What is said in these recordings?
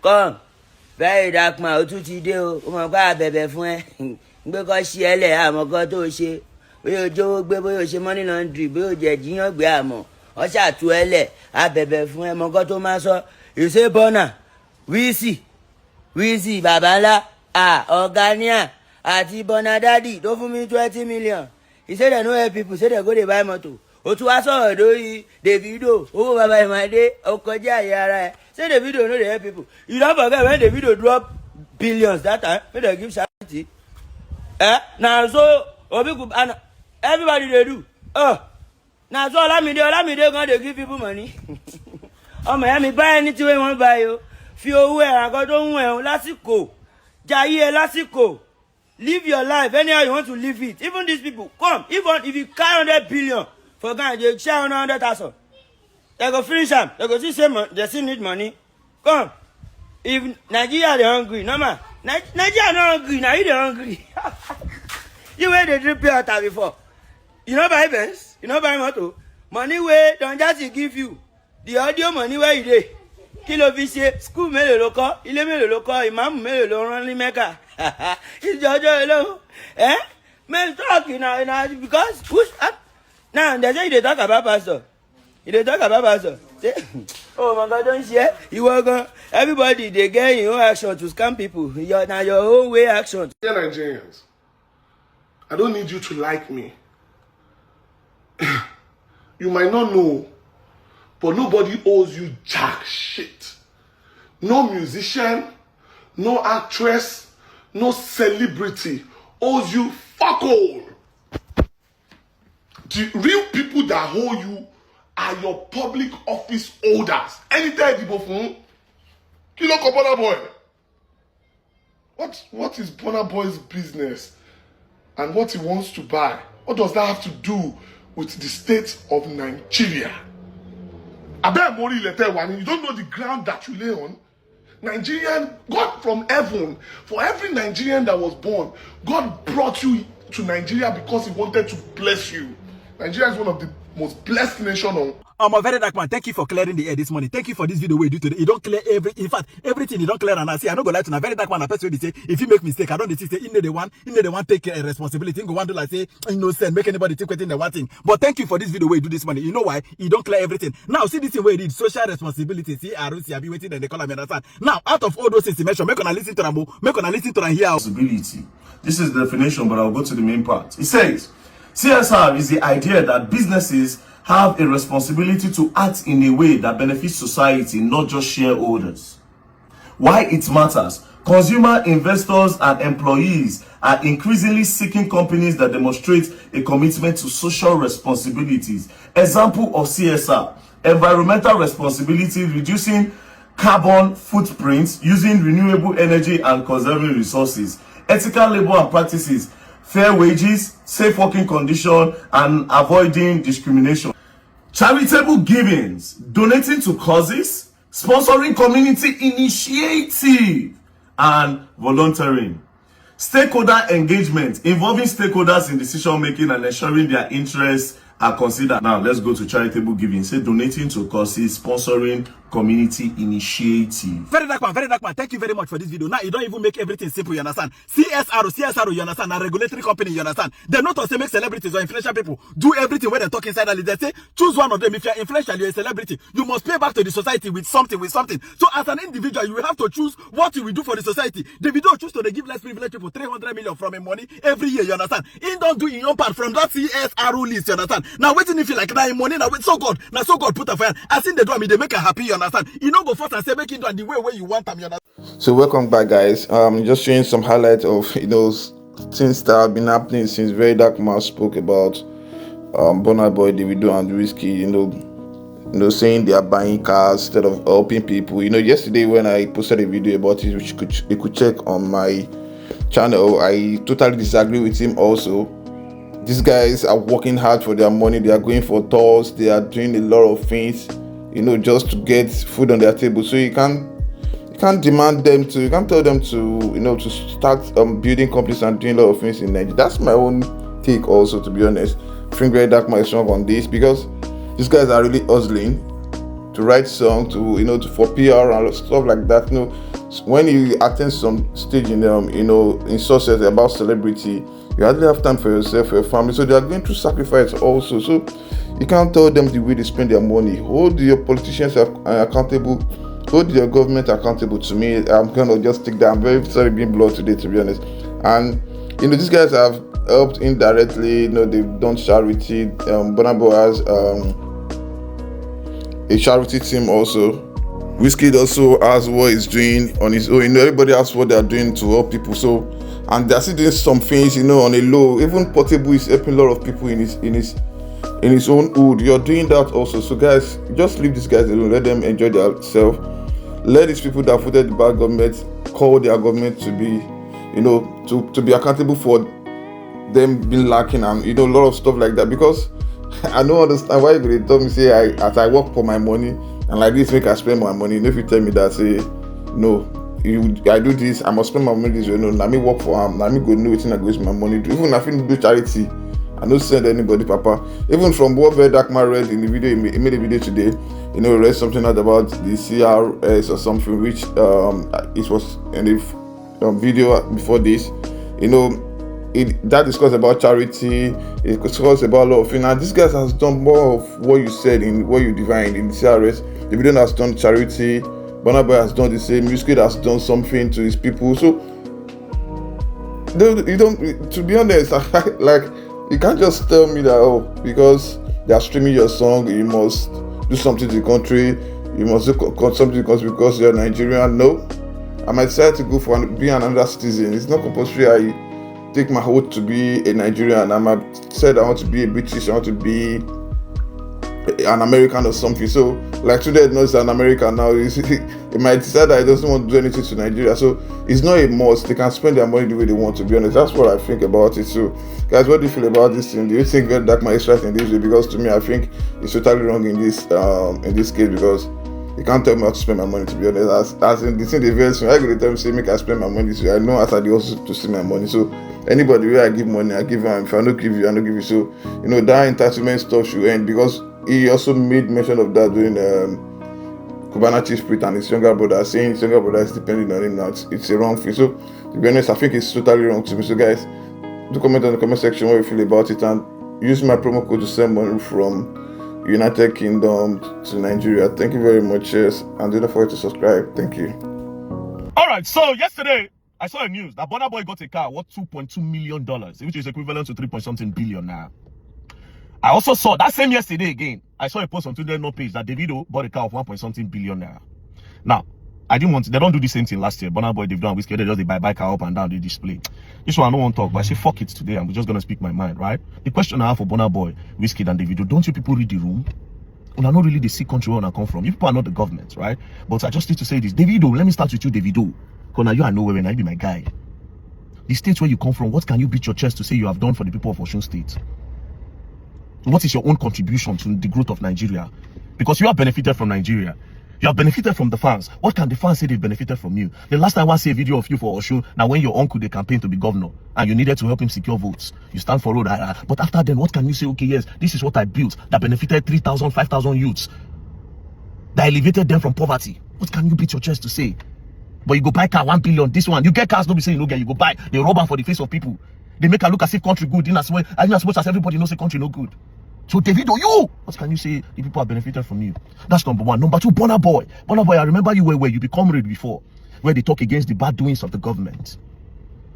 Come, very dark man, ó tún ti dé o. Ó mọ̀ pé àbẹ̀bẹ̀ fún ẹ. Gbé kọ́ ṣí ẹ lẹ̀ àmọ́ kan tó ṣe. Bóyá o jówó gbé, bóyá o ṣe money laundry, bóyá o jẹ jíyàn gbé àmọ́. Ọ ṣàtú ẹ lẹ̀ àbẹ̀bẹ̀ fún ẹ mọ̀ kan tó máa sọ. Ìṣe Burna, Wizkid, bàbá ńlá, Ọ̀gáníà àti Burna Daddy tó fún mi 20 million. He said they no help people, say they go dey buy motor. O tún wá sọ̀rọ̀ lórí Davido, owó bàbá ìmọ̀dé, ọkọjá àyè ara ẹ̀. Say Davido no dey help people. You don't forget when Davido drop billions that time, when they give charity. Now so everybody dey do. Now so Olamide gonna dey give people money. Ọmọ ìyá mi buy anything wey you wan buy o. Fi owó ẹ̀ àgọ́ tó ń wẹ̀ ọ́ lásìkò. Jayé ẹ lásìkò. Live your life anyhow you want to live it. Even these people, come, even if you carry 100 billion for Ghana, they share 100,000. They go finish them. They go they still need money. Come. If Nigeria they hungry, no man. Nigeria not hungry, now you they hungry. You where they drink pure water before. You know buy Benz, you know buy motor. Money where don't just give you. The audio money where you dey. Kilo fi ṣe school mélòó ló kọ́, ilé mélòó ló kọ́, ìmáàmù mélòó ló rán ní Mecca. Ìjọjọ́ alone. Men talk now because push up. Now they say they talk about pastor. They talk about pastor. Say, oh my God, don't share. You work everybody they get your own action to scam people. Now your own way action. Dear Nigerians, I don't need you to like me. You might not know, but nobody owes you jack shit. No musician, no actress, no celebrity owes you fuck all. The real people that hold you are your public office holders. Anytime you go from Kilo Burna Boy. What is Burna Boy's business and what he wants to buy? What does that have to do with the state of Nigeria? I bet Mori letter one. You don't know the ground that you lay on. Nigerian, God from heaven, for every Nigerian that was born, God brought you to Nigeria because he wanted to bless you. Nigeria is one of the most blessed nations on. A very dark man, thank you for clearing the air this morning. Thank you for this video we do today. You don't clear in fact, everything you don't clear and I say, I don't go lie to a very dark man. A person will say, if you make mistake, I don't say, in the one take responsibility. Go one do like say, innocent, make anybody think within the one thing. But thank you for this video we do this morning. You know why? You don't clear everything. Now, see this thing where you did social responsibility. See, I be waiting and they call me understand. Now, out of all those things you mentioned, make on listen to them, make on listen to them here. Responsibility. This is the definition, but I'll go to the main part. It says, CSR is the idea that businesses have a responsibility to act in a way that benefits society, not just shareholders. Why it matters? Consumer, investors, and employees are increasingly seeking companies that demonstrate a commitment to social responsibilities. Example of CSR: environmental responsibility, reducing carbon footprints, using renewable energy and conserving resources. Ethical labor and practices, fair wages, safe working conditions, and avoiding discrimination. Charitable givings, donating to causes, sponsoring community initiative, and volunteering. Stakeholder engagement, involving stakeholders in decision making and ensuring their interests are considered. Now let's go to charitable giving. Say donating to causes, sponsoring community initiative. Very dark man, thank you very much for this video. Now you don't even make everything simple, you understand? CSR, you understand? A regulatory company, you understand? They not to say make celebrities or influential people do everything when they talk inside and they say choose one of them. If you're influential, you're a celebrity, you must pay back to the society with something. So as an individual, you will have to choose what you will do for the society. Davido choose to give less privileged people 300 million from a money every year, you understand? He don't do your own part from that CSR list, you understand? Now waiting if you like that money now so God put a fire. As in the door, they make her happy, you understand? You know go first and say make it do the way you want them, you understand? So welcome back, guys. Just showing some highlights of things that have been happening since Very Dark Man spoke about Burna Boy, Davido, and Wizkid. Saying they are buying cars instead of helping people. Yesterday when I posted a video about it, which you could check on my channel, I totally disagree with him also. These guys are working hard for their money. They are going for tours. They are doing a lot of things, just to get food on their table. So you can't demand them to. You can't tell them to, to start building companies and doing a lot of things in Nigeria. That's my own take, also, to be honest. I think Very Dark Man is strong on this because these guys are really hustling to write songs, for PR and stuff like that. when you attend some stage in in success about celebrity, you hardly have time for yourself, for your family. So they are going through sacrifice also. So you can't tell them the way they spend their money. Hold your politicians accountable. Hold your government accountable. To me, I'm gonna just take that. I'm very sorry being blunt today, to be honest. And these guys have helped indirectly. They've done charity. Burna Boy has a charity team also. WIZKID also has what he's doing on his own. Everybody has what they are doing to help people. So, and they're still doing some things, on a low. Even Portable is helping a lot of people in his own hood. You're doing that also. So, guys, just leave these guys alone. Let them enjoy themselves. Let these people that voted the bad government call their government to be, to be accountable for them being lacking and a lot of stuff like that. Because I don't understand why they tell me say as I work for my money and like this make I spend my money. If you tell me that say no, I do this, I must spend my money this way. No, let me work for him. Let me go know what I go use my money do. Even if I do charity, I don't send anybody, Papa. Even from what VERYDARKMAN read in the video, he made a video today. Read something out about the CRS or something, which it was in the video before this. That discuss about charity, it discuss about a lot of things. Now this guy has done more of what you said in what you divined in the CRS. The video has done charity. Burna Boy has done the same. WIZKID has done something to his people. So you don't. To be honest, like you can't just tell me that because they are streaming your song, you must do something to the country. You must do something to the country because you're Nigerian. No, I might decide to go for be another citizen. It's not compulsory. I take my oath to be a Nigerian. I might said I want to be a British. I want to be an American or something. So like today knows an American now. He might decide that he doesn't want to do anything to Nigeria. So it's not a must. They can spend their money the way they want, to be honest. That's what I think about it. So guys, what do you feel about this thing? Do you think VERYDARKMAN is right in this way? Because to me, I think it's totally wrong in this case, because you can't tell me how to spend my money, to be honest. As in the thing they very soon, I go to tell me say make I spend my money this way. I know as I do also to see my money. So anybody where I give money, I give them. If I don't give you, I don't give you. So that entitlement stuff should end, because he also made mention of that during Cubana Chief Priest and his younger brother, saying his younger brother is depending on him now. It's a wrong thing. So to be honest, I think it's totally wrong to me. So guys, do comment on the comment section what you feel about it, and use my promo code to send money from United Kingdom to Nigeria. Thank you very much, and do not forget to subscribe. Thank you. All right, so yesterday I saw a news that Burna Boy got a car worth $2.2 million, which is equivalent to 3-something billion now. I also saw that same yesterday again. I saw a post on Twitter page that Davido bought a car of 1-something billion now. Now, I didn't want to, they don't do the same thing last year. Burna Boy, Davido and WIZKID, they just buy car up and down, they display. This one I don't want to talk, but I say fuck it today. I'm just gonna speak my mind, right? The question I have for Burna Boy, WIZKID and Davido, don't you people read the room? Well, I not really the sick country where I come from. You people are not the government, right? But I just need to say this. Davido, let me start with you, Davido. Because now you are nowhere and I be my guy. The state where you come from, what can you beat your chest to say you have done for the people of Osun State? What is your own contribution to the growth of Nigeria? Because you have benefited from Nigeria. You have benefited from the fans. What can the fans say they've benefited from you? The last time I see a video of you for Osun, now when your uncle they campaigned to be governor and you needed to help him secure votes, you stand for road. But after then, what can you say? Okay, yes, this is what I built that benefited 3,000, 5,000 youths, that elevated them from poverty. What can you beat your chest to say? But you go buy car 1 billion. This one, you get cars, don't be saying you no get. You go buy. They rob them for the face of people. They make her look as if country good. In as much as everybody knows the country no good. So Davido, you, what can you say? The people have benefited from you. That's number one. Number two, Burna Boy. Burna Boy, I remember you where you become comrade before, where they talk against the bad doings of the government.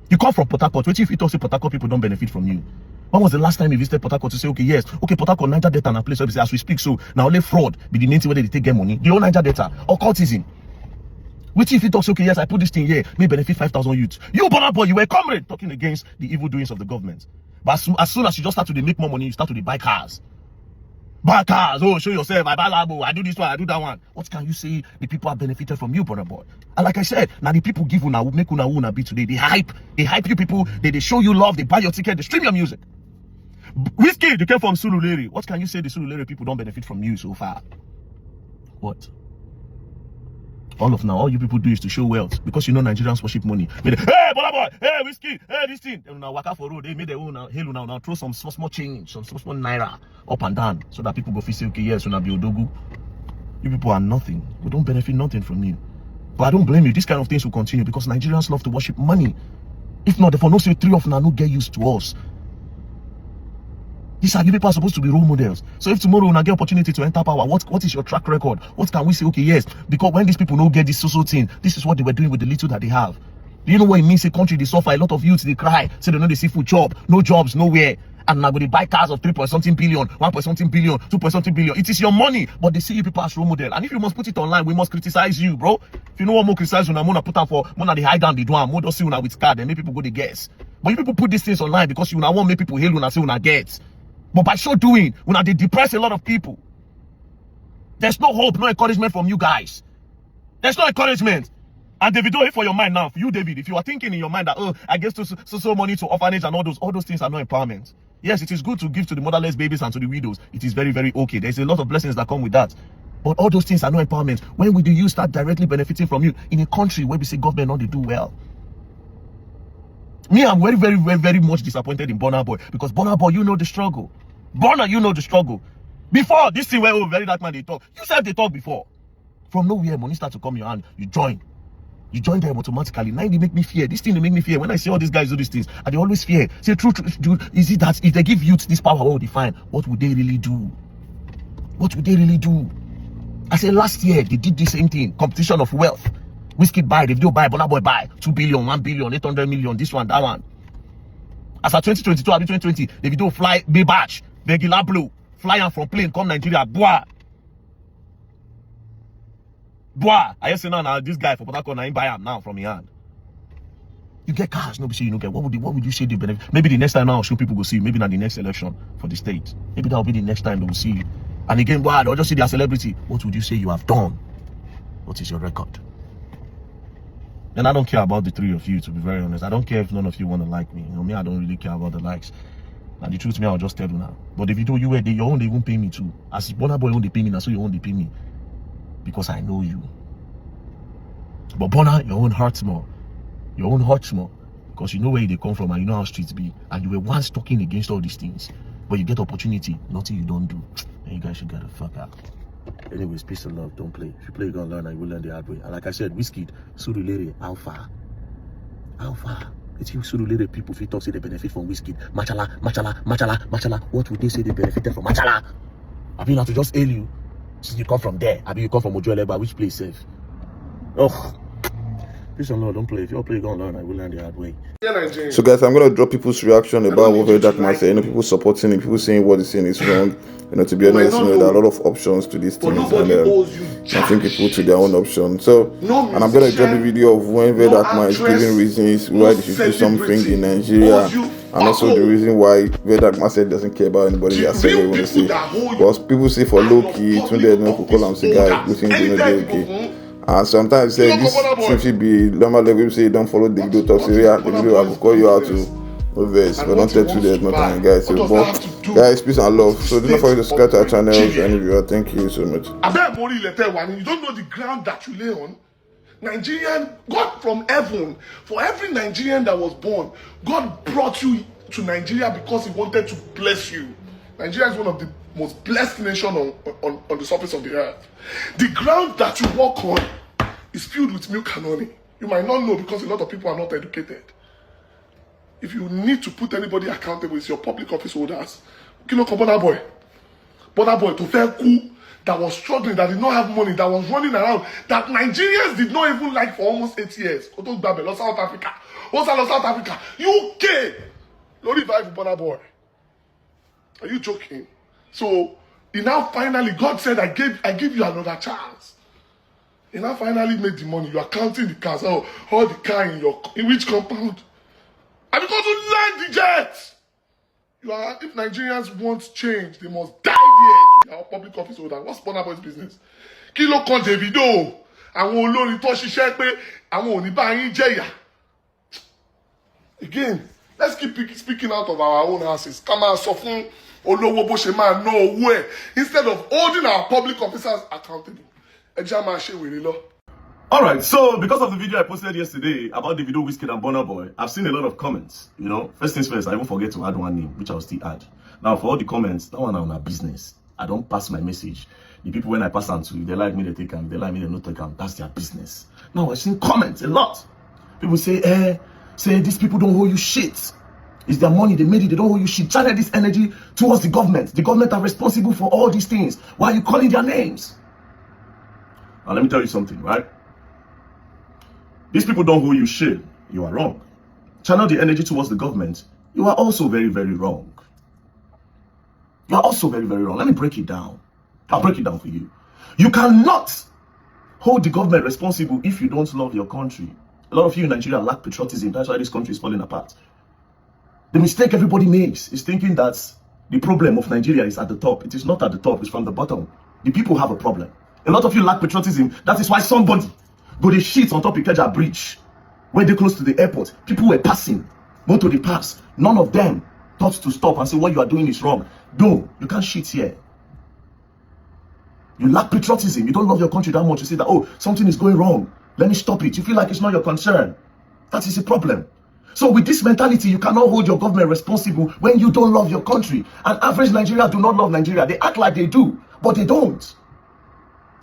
You come from Port Harcourt. What if you talk say Port Harcourt people don't benefit from you? When was the last time you visited Port Harcourt to say, okay, yes, okay, Port Harcourt, Niger Delta, and a place where as we speak, so now only fraud be the main thing where they take get money. The whole Niger Delta, occultism. Which if you talk, okay, yes, I put this thing here, may benefit 5,000 youths. You, Burna Boy, you were a comrade talking against the evil doings of the government. But as soon as you just start to make more money, you start to buy cars. Buy cars, oh, show yourself, I buy Lambo, I do this one, I do that one. What can you say the people have benefited from you, Burna Boy? And like I said, now the people give una, make una be today. They hype you people, they show you love, they buy your ticket, they stream your music. WIZKID, you came from Surulere. What can you say the Surulere people don't benefit from you so far? What? All you people do is to show wealth, because you know Nigerians worship money. Hey, Burna Boy, hey, WIZKID, hey, this thing. And now waka for road, they made their own hell now throw some small change, some small naira up and down, so that people go feel say, okay, yes, when I be odogu. You people are nothing. We don't benefit nothing from you. But I don't blame you. These kind of things will continue because Nigerians love to worship money. If not, for no say 3 of them no get used to us. These are the people are supposed to be role models. So if tomorrow we get opportunity to enter power, what is your track record? What can we say? Okay, yes, because when these people don't get this social thing, this is what they were doing with the little that they have. Do you know what it means? A country they suffer, a lot of youths they cry, say they know they see food job, no jobs, nowhere. And now they buy cars of 3.something billion, 1.something billion, 2.something billion. It is your money, but they see you people as role model. And if you must put it online, we must criticize you, bro. If you know what more criticize you, I'm gonna put out for more the high down the one, more see una with card, and make people go to guess. But you people put these things online because you now want make people hail when I say una get. But by so doing, when they depress a lot of people, there's no hope, no encouragement from you guys. There's no encouragement. And Davido, for your mind now, for you, David, if you are thinking in your mind that, oh, I give so money to orphanage and all those things are not empowerment. Yes, it is good to give to the motherless babies and to the widows. It is very, very okay. There's a lot of blessings that come with that. But all those things are not empowerment. When will you start directly benefiting from you in a country where we say government not they do well? Me, I'm very, very, very, very much disappointed in Burna Boy because Burna Boy, you know the struggle. Burna, you know the struggle. Before this thing where very dark man they talk, you said they talk before. From nowhere, money start to come in your hand, you join. You join them automatically. Now they make me fear. This thing they make me fear. When I see all these guys do these things, and they always fear. Say, true, is it that if they give youth this power, what would they find? What would they really do? What would they really do? I said last year they did the same thing. Competition of wealth. WizKid buy, Davido buy, Burna Boy buy. 2 billion, 1 billion, 800 million, this one, that one. As at 2022, after 2020, Davido fly, be batch, regular blue, fly out from plane, come Nigeria, boah. Boah, I just say now this guy for Port Harcourt, I buy him now from your hand. You get cars, nobody say you don't get. What would you say the benefit? Maybe the next time now, people go see you. Maybe not the next election for the state. Maybe that will be the next time they will see you. And again, wow, they'll just see their celebrity. What would you say you have done? What is your record? And I don't care about the 3 of you, to be very honest. I don't care if none of you want to like me. You know me, I don't really care about the likes. And the truth, me, I'll just tell you now. But if you do, you were your own, they won't pay me too. As Burna Boy own, they pay me now, so your own, they pay me. Because I know you. But Burna, your own hurts more. Your own hurts more. Because you know where they come from and you know how streets be. And you were once talking against all these things. But you get opportunity, nothing you don't do. And you guys should get the fuck out. Anyways, peace and love. Don't play. If you play, you're gonna learn and you will learn the hard way. And like I said, WizKid, Surulere, how far? How far? It's you Surulere people if you talk say they benefit from WizKid. Machala. What would they say they benefited from Machala? I mean, not to just hail you. Since you come from there, I mean, you come from Ojuelegba, which place safe? Oh, peace and love. Don't play. If you play, you're gonna learn and you will learn the hard way. So guys, I'm gonna drop people's reaction about what VERYDARKMAN said. You know, people supporting it, people saying what he's saying is wrong. You know, to be honest, you know, there are a lot of options to these things, and I think people to their own option. So, and I'm gonna drop a video of when VERYDARKMAN is giving reasons why they should do something in Nigeria, and also the reason why VERYDARKMAN said doesn't care about anybody that said they want to say. Because people say for low key, Tunde no people call them say guy, we think they know they okay. And sometimes say this seems to be normal level. People say don't follow the video talk. Say yeah, the video I will call you out to verse, but don't tell you there's nothing, guys. So, but guys, peace and love. So do not forget to subscribe to our channel and viewer. Thank you so much. You don't know the ground that you lay on. Nigerian, God from heaven, for every Nigerian that was born, God brought you to Nigeria because He wanted to bless you. Nigeria is one of the most blessed nations on the surface of the earth. The ground that you walk on is filled with milk and honey. You might not know because a lot of people are not educated. If you need to put anybody accountable, it's your public office holders. Kilo Burna Boy to fair coup that was struggling, that did not have money, that was running around, that Nigerians did not even like for almost 8 years. South Africa, UK. No revive Burna Boy. Are you joking? So he now finally, God said, I give you another chance. He now finally made the money. You are counting the cars. Oh, all the car in which compound? And because you land the jet. If Nigerians want change, they must die there. Our public office holder. What's Burna Boy's business? Kilo kan Davido. Àwọn olórin tó ṣiṣẹ́ pé àwọn ò ní bá yín jẹ̀yà. Again, let's keep speaking out of our own houses. Ká máa sọ fún olówó bó ṣe máa ná owó ẹ̀ instead of holding our public officers accountable. Ẹ jẹ́ á máa ṣe wèrè lọ. Alright, so because of the video I posted yesterday about Davido, WizKid and Burna Boy, I've seen a lot of comments. You know, first things first, I even forget to add one name, which I'll still add. Now, for all the comments, that one on our business. I don't pass my message. The people when I pass on to, they like me, they take them. They like me, they not take them. That's their business. Now I've seen comments a lot. People say, these people don't owe you shit. It's their money, they made it, they don't owe you shit. Channel this energy towards the government. The government are responsible for all these things. Why are you calling their names? Now let me tell you something, right? These people don't owe you shit. You are wrong. Channel the energy towards the government. You are also very, very wrong. You are also very, very wrong. Let me break it down. I'll break it down for you. You cannot hold the government responsible if you don't love your country. A lot of you in Nigeria lack patriotism. That's why this country is falling apart. The mistake everybody makes is thinking that the problem of Nigeria is at the top. It is not at the top. It's from the bottom. The people have a problem. A lot of you lack patriotism. That is why somebody go the shit on top of Ikeja Bridge when they close to the airport. People were passing. Motor they pass. None of them thought to stop and say what you are doing is wrong. No, you can't shit here. You lack patriotism. You don't love your country that much. You say that, oh, something is going wrong. Let me stop it. You feel like it's not your concern. That is a problem. So with this mentality, you cannot hold your government responsible when you don't love your country. And average Nigerians do not love Nigeria. They act like they do, but they don't.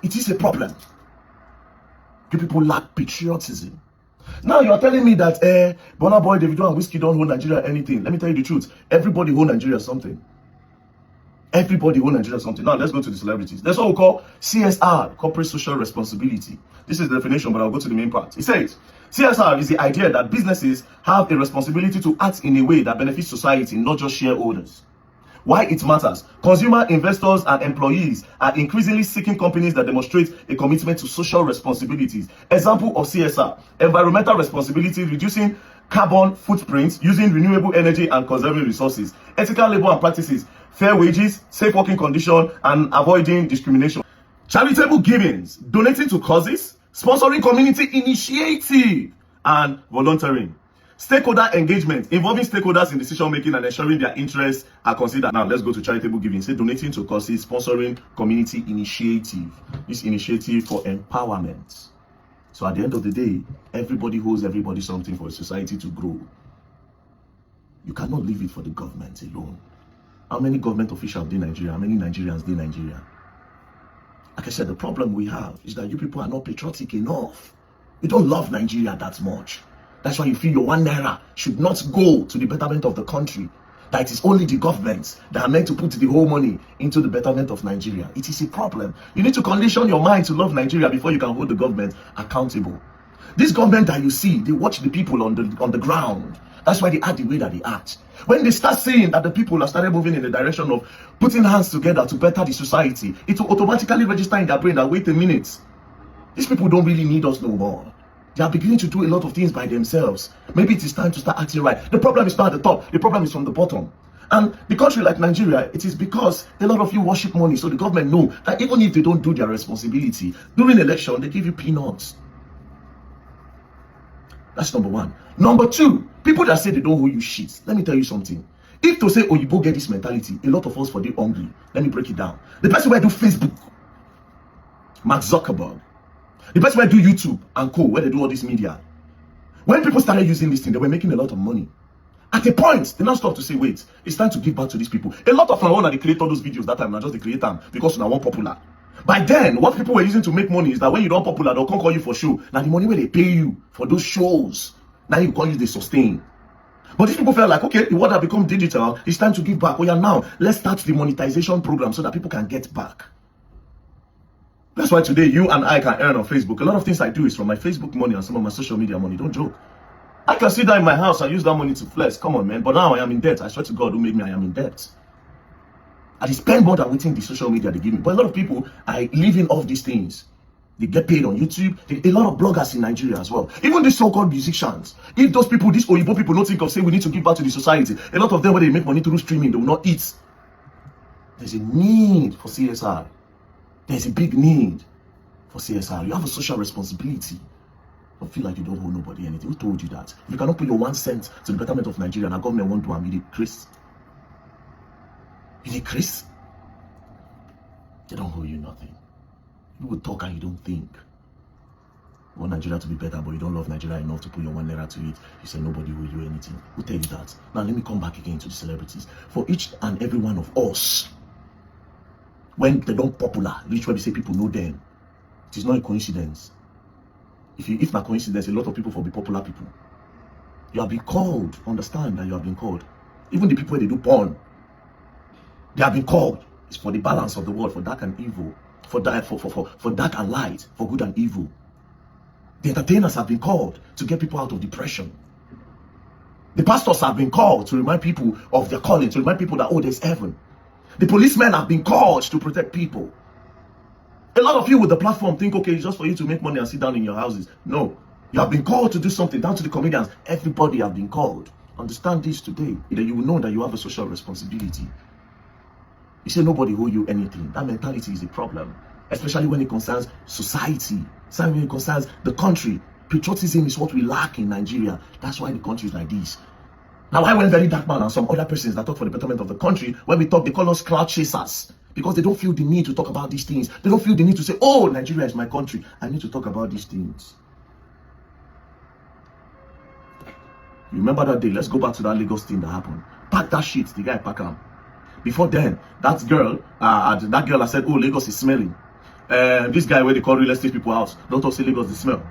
It is a problem. You people lack patriotism. Now you are telling me that Burna Boy, Davido and Wizkid don't hold Nigeria anything. Let me tell you the truth. Everybody hold Nigeria something. Everybody hold Nigeria something. Now let's go to the celebrities. That's what we call CSR, corporate social responsibility. This is the definition, but I'll go to the main part. It says, CSR is the idea that businesses have a responsibility to act in a way that benefits society, not just shareholders. Why it matters? Consumer, investors, and employees are increasingly seeking companies that demonstrate a commitment to social responsibilities. Example of CSR: environmental responsibility, reducing carbon footprints, using renewable energy and conserving resources, ethical labor and practices, fair wages, safe working conditions, and avoiding discrimination. Charitable givings, donating to causes, sponsoring community initiative, and volunteering. Stakeholder engagement, involving stakeholders in decision making and ensuring their interests are considered. Now let's go to charitable giving. Say donating to causes, sponsoring community initiative. This initiative for empowerment. So at the end of the day, everybody owes everybody something for a society to grow. You cannot leave it for the government alone. How many government officials in Nigeria? How many Nigerians in Nigeria? Like I said, the problem we have is that you people are not patriotic enough. You don't love Nigeria that much. That's why you feel your 1 naira should not go to the betterment of the country. That it is only the government that are meant to put the whole money into the betterment of Nigeria. It is a problem. You need to condition your mind to love Nigeria before you can hold the government accountable. This government that you see, they watch the people on the ground. That's why they act the way that they act. When they start seeing that the people are started moving in the direction of putting hands together to better the society, it will automatically register in their brain that, wait a minute, these people don't really need us no more. They are beginning to do a lot of things by themselves. Maybe it is time to start acting right. The problem is not at the top. The problem is from the bottom. And the country like Nigeria, it is because a lot of you worship money. So the government know that even if they don't do their responsibility, during election, they give you peanuts. That's number one. Number two, people that say they don't owe you shit. Let me tell you something. If to say, oh, you both get this mentality, a lot of us for the hungry. Let me break it down. The person who do Facebook, Mark Zuckerberg. The person who do YouTube and co, where they do all this media. When people started using this thing, they were making a lot of money. At a point, they now stop to say, wait, it's time to give back to these people. A lot of them they create all those videos that time, not just they create them because now one popular. By then, what people were using to make money is that when you don't popular, they'll come call you for show. Now the money where they pay you for those shows, now you call you they sustain. But these people felt like, okay, the world has become digital, it's time to give back. Oh yeah, now let's start the monetization program so that people can get back. That's why today you and I can earn on Facebook. A lot of things I do is from my Facebook money and some of my social media money. Don't joke. I can sit down in my house and use that money to flex. Come on, man. But now I am in debt. I swear to God who made me, I am in debt. I spend more than waiting the social media they give me. But a lot of people are living off these things. They get paid on YouTube. A lot of bloggers in Nigeria as well. Even these so-called musicians. If those people, these Oyibo people don't think of saying we need to give back to the society. A lot of them, when they make money through streaming, they will not eat. There's a need for CSR. There's a big need for CSR. You have a social responsibility. Don't feel like you don't owe nobody anything. Who told you that? If you cannot put your 1 cent to the betterment of Nigeria and the government won't do it, you need Chris. You need Chris? They don't owe you nothing. You will talk and you don't think. You want Nigeria to be better, but you don't love Nigeria enough to put your 1 naira to it. You say nobody will you anything. Who tell you that? Now let me come back again to the celebrities. For each and every one of us, when they don't popular, reach where they say people know them, it is not a coincidence. If not coincidence, a lot of people for be popular people. You have been called. Understand that you have been called. Even the people where they do porn, they have been called. It's for the balance of the world, for dark and evil, for dark and light, for good and evil. The entertainers have been called to get people out of depression. The pastors have been called to remind people of their calling, to remind people that, oh, there's heaven. The policemen have been called to protect people. A lot of you with the platform think, okay, it's just for you to make money and sit down in your houses. No, you have been called to do something. Down to the comedians, everybody have been called. Understand this today, that you will know that you have a social responsibility. You say nobody owe you anything. That mentality is a problem, especially when it concerns society, especially when it concerns the country. Patriotism is what we lack in Nigeria. That's why the country is like this. Now, why when VERYDARKMAN and some other persons that talk for the betterment of the country, when we talk, they call us cloud chasers. Because they don't feel the need to talk about these things. They don't feel the need to say, oh, Nigeria is my country. I need to talk about these things. You remember that day? Let's go back to that Lagos thing that happened. Pack that shit. The guy pack him. Before then, that girl I said, oh, Lagos is smelling. This guy where they call real estate people out. Don't talk say Lagos is smell.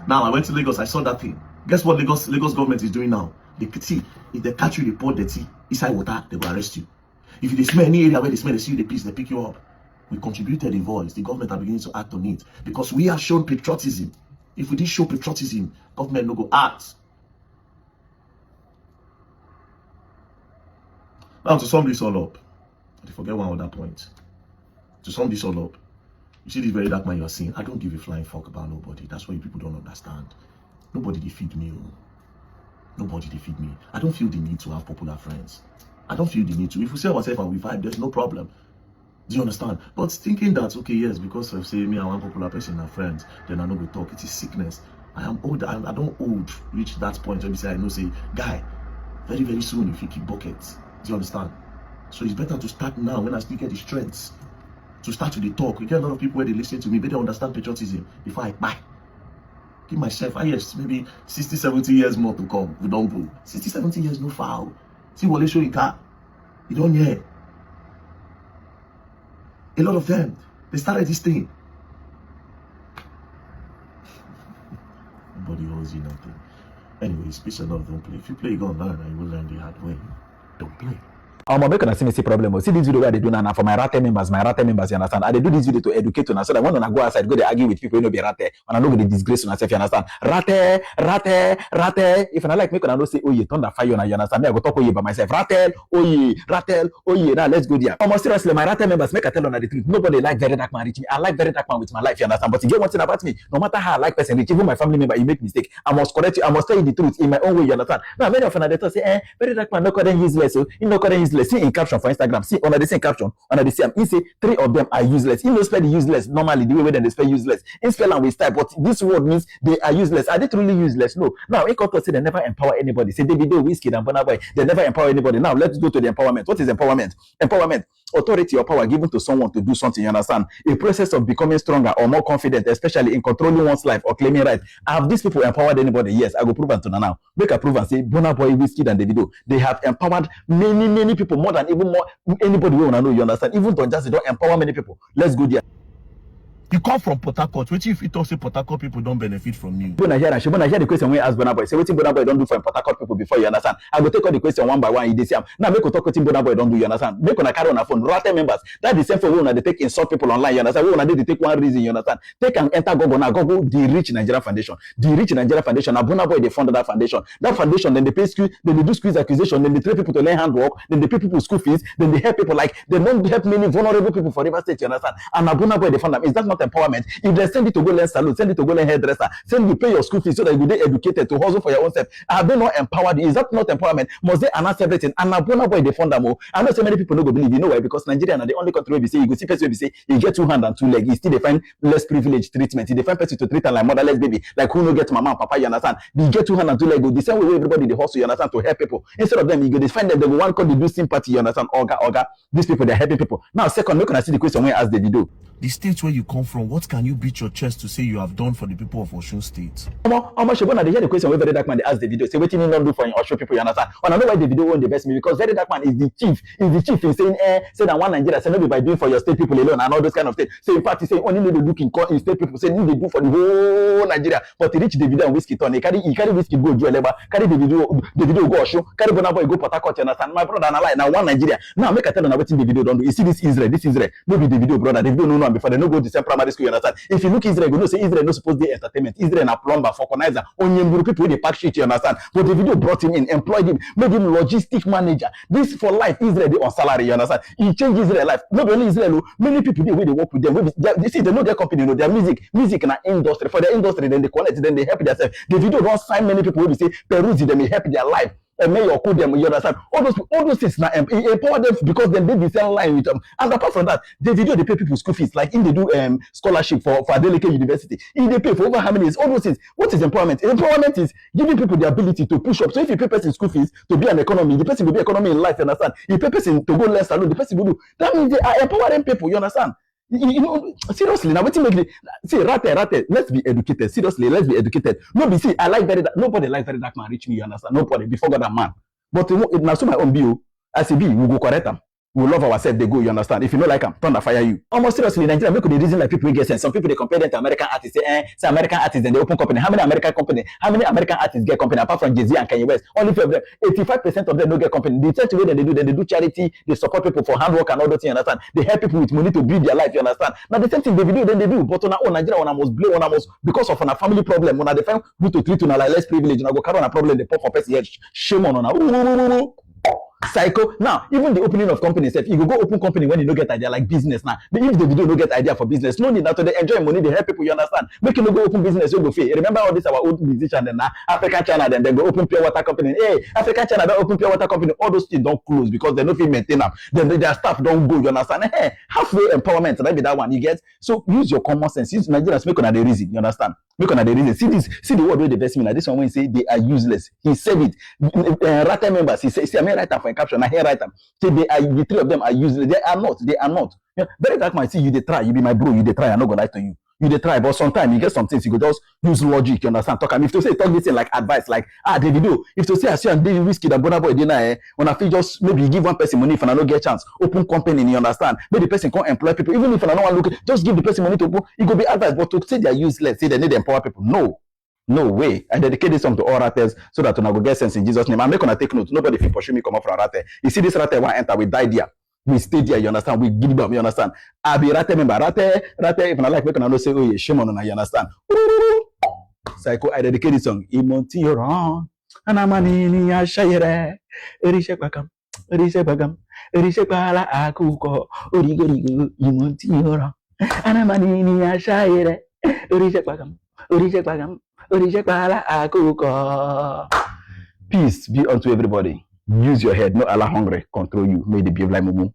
Now I went to Lagos, I saw that thing. Guess what Lagos government is doing now? They see, if they catch you, they pour dirty inside water, they will arrest you. If they smell any area where they smell, they see you, they pick you up. We contributed a voice. The government are beginning to act on it because we have shown patriotism. If we didn't show patriotism, government no go act. Now to sum this all up, I forget one other point. To sum this all up, you see this very dark man you are seeing. I don't give a flying fuck about nobody. That's why you people don't understand. Nobody they feed me. Nobody they feed me. I don't feel the need to have popular friends. I don't feel the need to. If we say ourselves and we vibe, there's no problem. Do you understand? But thinking that, okay, yes, because of say me and one popular person are friends, then I know we talk. It is sickness. I am old. I don't reach that point where we say, I know, say, guy, very, very soon if you keep buckets. Do you understand? So it's better to start now when I still get the strength to start to the talk. We get a lot of people where they listen to me, but they understand patriotism before I buy. Give myself, yes, maybe 60, 70 years more to come. We don't go. 60, 70 years, no foul. See what they show in car. You don't hear. A lot of them, they started this thing. Nobody owes you nothing. Anyways, peace and love, don't play. If you play, you go learn and you will learn the hard way. Don't play. I'm gonna see me see problem. See this video where they do now for my rate members, you understand? I they do this video to educate you now so that when I go outside, go they argue with people, you know, be rate. And I know the disgrace on yourself, you understand? Rate. If I like me, I know say, oh, you turn the fire, you understand? Me, I go talk to you by myself. Ratel, oh, yeah. Now let's go there. Almost seriously, my rate members, make I tell you the truth. Nobody like VERYDARKMAN reach me. I like VERYDARKMAN with my life, you understand? But you get one thing about me. No matter how I like person reach, even my family member, you make mistake. I must correct you. I must tell you the truth in my own way, you understand? Now, many of them say, VERYDARKMAN no current useless. So you know current useless. See in caption for Instagram, see under the same caption, under the same, he say 3 of them are useless. He no spell the useless normally the way they spell useless. In spell and with type, but this word means they are useless. Are they truly useless? No. Now in court say they never empower anybody. Say DAVIDO, WIZKID, and Burna Boy, they never empower anybody. Now let's go to the empowerment. What is empowerment? Empowerment, authority or power given to someone to do something. You understand? A process of becoming stronger or more confident, especially in controlling one's life or claiming rights. Have these people empowered anybody? Yes, I go prove it to now. Make a prove and say Burna Boy, WIZKID, and DAVIDO. They have empowered many people, more than even more anybody you wanna know, you understand? Even Don Jazzy don't empower many people. Let's go there. You come from Port Harcourt. Which if you talk say Port Harcourt people don't benefit from you? When I hear the question when you ask Burna Boy, say what Burna Boy don't do for Port Harcourt people before, you understand? I go take all the question one by one. You say now make you talk what Burna Boy don't do, you understand? Make you carry on a phone. Rate members. That the same for when they take insult people online, you understand? When they take one reason, you understand? Take and enter Google now. Google the Rich Nigeria Foundation. The Rich Nigeria Foundation. Now Burna Boy they funded that foundation. That foundation then they pay school, then they do squeeze accusation, then they train people to learn handwork, then they pay people school fees, then they help people like they don't help many vulnerable people for River State, you understand? And now Burna Boy they fund them. Is that not empowerment? If they send it to go learn salon, send it to go learn hairdresser, send you pay your school fees so that you get educated to hustle for your own self. Have they not empowered you? Is that not empowerment? Must they announce everything? And now Burna Boy they fund them all. I know so many people don't go believe. You know why? Because Nigeria are the only country where we say you go see person where we say you get 2 hands and 2 legs. You still they find less privileged treatment. You find person to treat them like motherless baby, like who no get mama and papa. You understand? You get 2 hands and 2 legs. The same way everybody they hustle. You understand? To help people. Instead of them, you go they find them. They go one call they do sympathy. You understand? Oga. These people they're helping people. Now second, look and I see the question when I ask Davido. The state where you come from. from, what can you beat your chest to say you have done for the people of Osun State? How much they hear the question where Very Dark Man they ask the video, say what you don't do for your Osun people, you understand? And I know why the video won the best me, because Very Dark Man is the chief in saying, say that one Nigeria, say no by doing for your state people alone and all those kind of things. So in fact, he say only need to look in state people, say need to do for the whole Nigeria. But he reach Davido and Whiskey turn, he carry Whiskey go do Eleba, carry the video go Osun, carry Burna Boy go Port Harcourt, you understand? My brother and I like now one Nigeria. Now make I tell you what the video don't do. You see this Israel, maybe the video brother, they don't know before they no go to the same primary school, you understand? If you look Israel, you know say Israel no supposed to be entertainment. Israel na plumber, vulcanizer, onion people they pack shit, you understand? But the video brought him in, employed him, made him logistic manager. This for life, Israel they on salary, you understand? He changed Israel life. Not only Israel, many people they work with them. They see they know their company, you know their music in an industry. For their industry, then they connect, then they help themselves. The video don't sign many people who say Peruzzi, they may help their life. And may or could them, you understand? All those things now empower them because then they same line with them. And apart from that, the video they pay people school fees, like in they do scholarship for Adeleke University. In they pay for over how many years? All those things. What is empowerment? Empowerment is giving people the ability to push up. So if you pay person school fees to be an economy, the person will be economy in life, you understand? If you pay person to go less alone, the person will do. That means they are empowering people, you understand? You know, seriously, now what you make it? See, rate, let's be educated. Seriously, let's be educated. Nobody see, I like nobody like Very Dark Man reach me, you understand? Nobody before God and man. But now so my own bio, I say B, we go correct them. We love ourselves, they go, you understand? If you don't like them, turn to fire you. Almost seriously, Nigeria, make the reason like people get sense. Some people they compare them to American artists, say American artists, then they open company. How many American artists get company apart from Jay-Z and Kanye West? Only few of them. 85% of them don't get company. The church way that they do charity, they support people for handwork and all those things, you understand? They help people with money to build their life, you understand? Now the same thing they do, then they do. But on our own Nigeria, when I must blame, when I must because of a family problem, when I define who to treat on a less privilege, and I go carry on a problem, they pop for person here, shame on psycho. Now, even the opening of companies, if you go open company when you don't get idea like business now. But if the video don't get idea for business, no need now to they enjoy money, they help people, you understand? Make you no go open business, you go fail. Remember all this our old musician then now African China, then they go open pure water company. Hey, African China don't open pure water company, all those things don't close because they don't feel maintain them. Then their staff don't go, you understand? Hey, halfway empowerment, that be that one you get. So use your common sense. Use Nigerians make on the reason, you understand? Make on the reason. See the word where the best mean. This one when he say they are useless. He said it. Rata members, he say, I may write for a caption, I hear write them. Say the three of them are useless. They are not. You know, Very Dark Man, see you they try, you be my bro, you they try, I'm not gonna lie to you. You they try, but sometimes you get some things, you go just use logic, you understand? Talk if to say talk this thing like advice, like Davido. If to say I see and David Whiskey and Burna Boy dinner, when I feel just maybe you give one person money if I don't get chance, open company, you understand? Maybe the person can't employ people, even if I don't want to look, just give the person money to open, it could be advice, but to say they're useless, say they need to empower people. No way. I dedicate this song to all raters so that when I go get sense in Jesus' name. I'm not gonna take note. Nobody will pursue me come up from rate. You see this rate one enter, we die there. We stay there, you understand? We give them, you understand? I be rate member, rate. If I like, we can say, oh yeah, shame on you understand? Psycho, I dedicate this song. Imonti yoran, anamanini ashayere, erishe bagam, erishe bala akuko, origo, imonti yoran, anamanini ashayere, erishe bagam. Peace be unto everybody. Use your head, no Allah hungry control you. May they behave like mumu.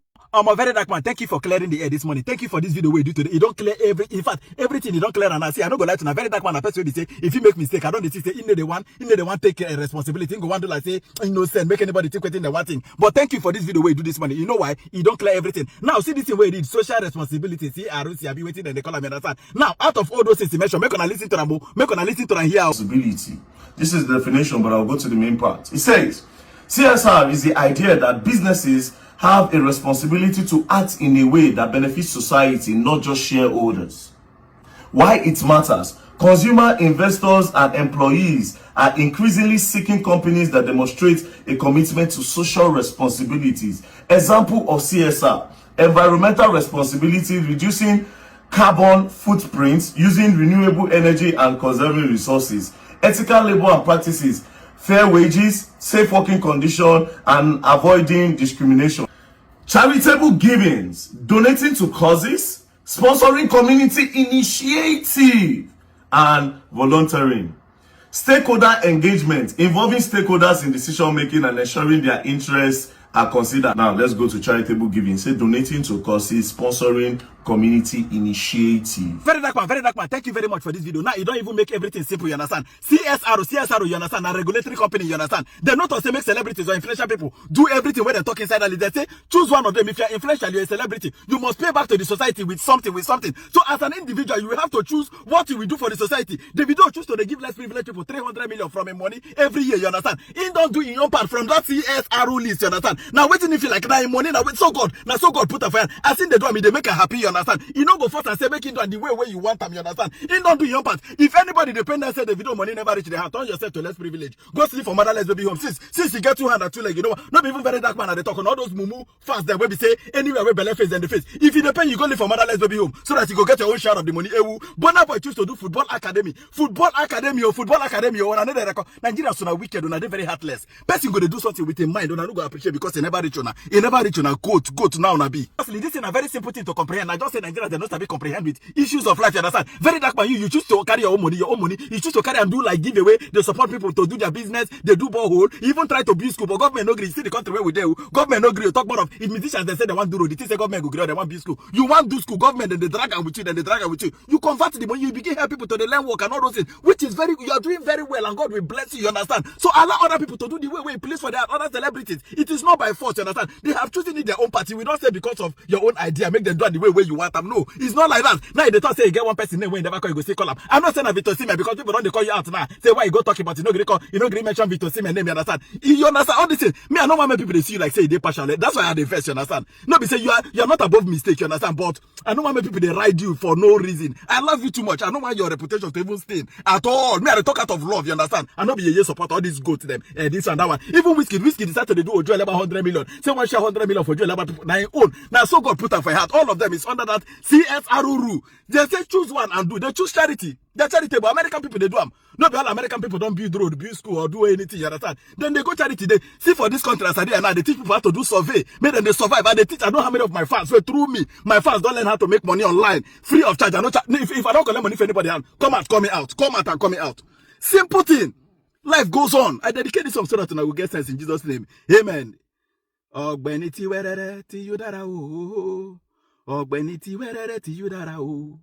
Very Dark Man, thank you for clearing the air this morning. Thank you for this video we do today. You don't clear in fact, everything you don't clear and I say, I don't go lie to now. Very Dark Man, a person will say, if you make mistake, I don't say, in the one take responsibility. Go one do like say, innocent, make anybody think within the one thing. But thank you for this video we do this morning. You know why? You don't clear everything. Now, see this thing where you did social responsibility. See, I be waiting and they call me understand. Now, out of all those things you mentioned, make on listen to them, here. Responsibility. This is the definition, but I'll go to the main part. It says, CSR is the idea that businesses have a responsibility to act in a way that benefits society, not just shareholders. Why it matters? Consumer, investors, and employees are increasingly seeking companies that demonstrate a commitment to social responsibilities. Example of CSR: environmental responsibility, reducing carbon footprints, using renewable energy and conserving resources, ethical labor and practices, fair wages, safe working conditions, and avoiding discrimination. Charitable givings, donating to causes, sponsoring community initiative, and volunteering. Stakeholder engagement, involving stakeholders in decision making and ensuring their interests are considered. Now let's go to charitable giving. Say donating to causes, sponsoring community initiative. Very dark man, thank you very much for this video. Now, you don't even make everything simple, you understand? CSR, you understand? A regulatory company, you understand? They not to say make celebrities or influential people do everything where they talk inside and they say, choose one of them. If you're influential, you're a celebrity, you must pay back to the society with something. So as an individual, you will have to choose what you will do for the society. Davido choose to give less privileged people 300 million from him money every year, you understand? He don't do in your part from that CSR list, you understand? Now, waiting if you like that money, now wait, so God put a fire. As in the do me, they make her happy, you understand? You don't go first and say make it do the way where you want them, you understand? You don't do your part. If anybody depend and say the video money never reach the heart, turn yourself to less privilege. Go sleep for motherless baby home. Since you get 2 hands and 2 legs, you know what? Not even very dark man at the talk on all those mumu fast there where we say anywhere where belly face and the face. If you depend, you go live for motherless baby home so that you go get your own share of the money. Burna Boy choose to do football academy or another record. Nigerians are wicked, and they very heartless. Person go to do something with a mind, and I don't go appreciate because they never reach on. He never reach on. Quote now na be. Actually, this is a very simple thing to comprehend. I just say Nigerians they not be comprehend with issues of life. You understand? Very dark man, you choose to carry your own money. You choose to carry and do like giveaway. They support people to do their business. They do borehole. Even try to build school, but government no agree. See the country where we there. Government no agree. Talk more of it. Musicians they say they want to do road. They say government go agree. They want build school. You want do school. Government then they drag and with you. You convert the money. You begin help people to the land work and all those things, which is you are doing very well, and God will bless you. You understand? So allow other people to do the way please for their other celebrities. It is not by force. You understand? They have chosen in their own party. We don't say because of your own idea make them do it the way you want them. No, it's not like that. Now they talk say you get one person name when you never call you go say call up. I'm not saying Vito Sime because people don't call you out now. Say why you go talking about you know mention Vito Sime name. You understand? You understand all this thing? Me, I know why people they see you like say they partial. That's why I the first. You understand? No, be say you are not above mistake. You understand? But I know why people they ride you for no reason. I love you too much. I don't want your reputation to even stain at all. Me, I talk out of love. You understand? I know be a support all these go to them. This and that one. Even Wizkid decided to do Ojo 100 million. Say one share 100 million for Ojo 11 people. Now his own. Now so God put up for heart. All of them is under that CSR rule. They say choose one and do. They choose charity. They're charitable. American people they do them. Not all American people don't build road, build school, or do anything. You understand? Then they go charity. They see for this country as I did now. They teach people how to do survey. Make them they survive. And they teach. I know how many of my fans were through me. My fans don't learn how to make money online, free of charge. I know if I don't collect money for anybody, come out, call me out. Come out and call me out. Simple thing. Life goes on. I dedicate this song so that I will get sense in Jesus' name. Amen. Ọ̀gbẹ́ni ti wẹ́rẹ́rẹ́ ti yóò dára o. Ọ̀gbẹ́ni ti wẹ́rẹ́rẹ́ ti yóò dára o.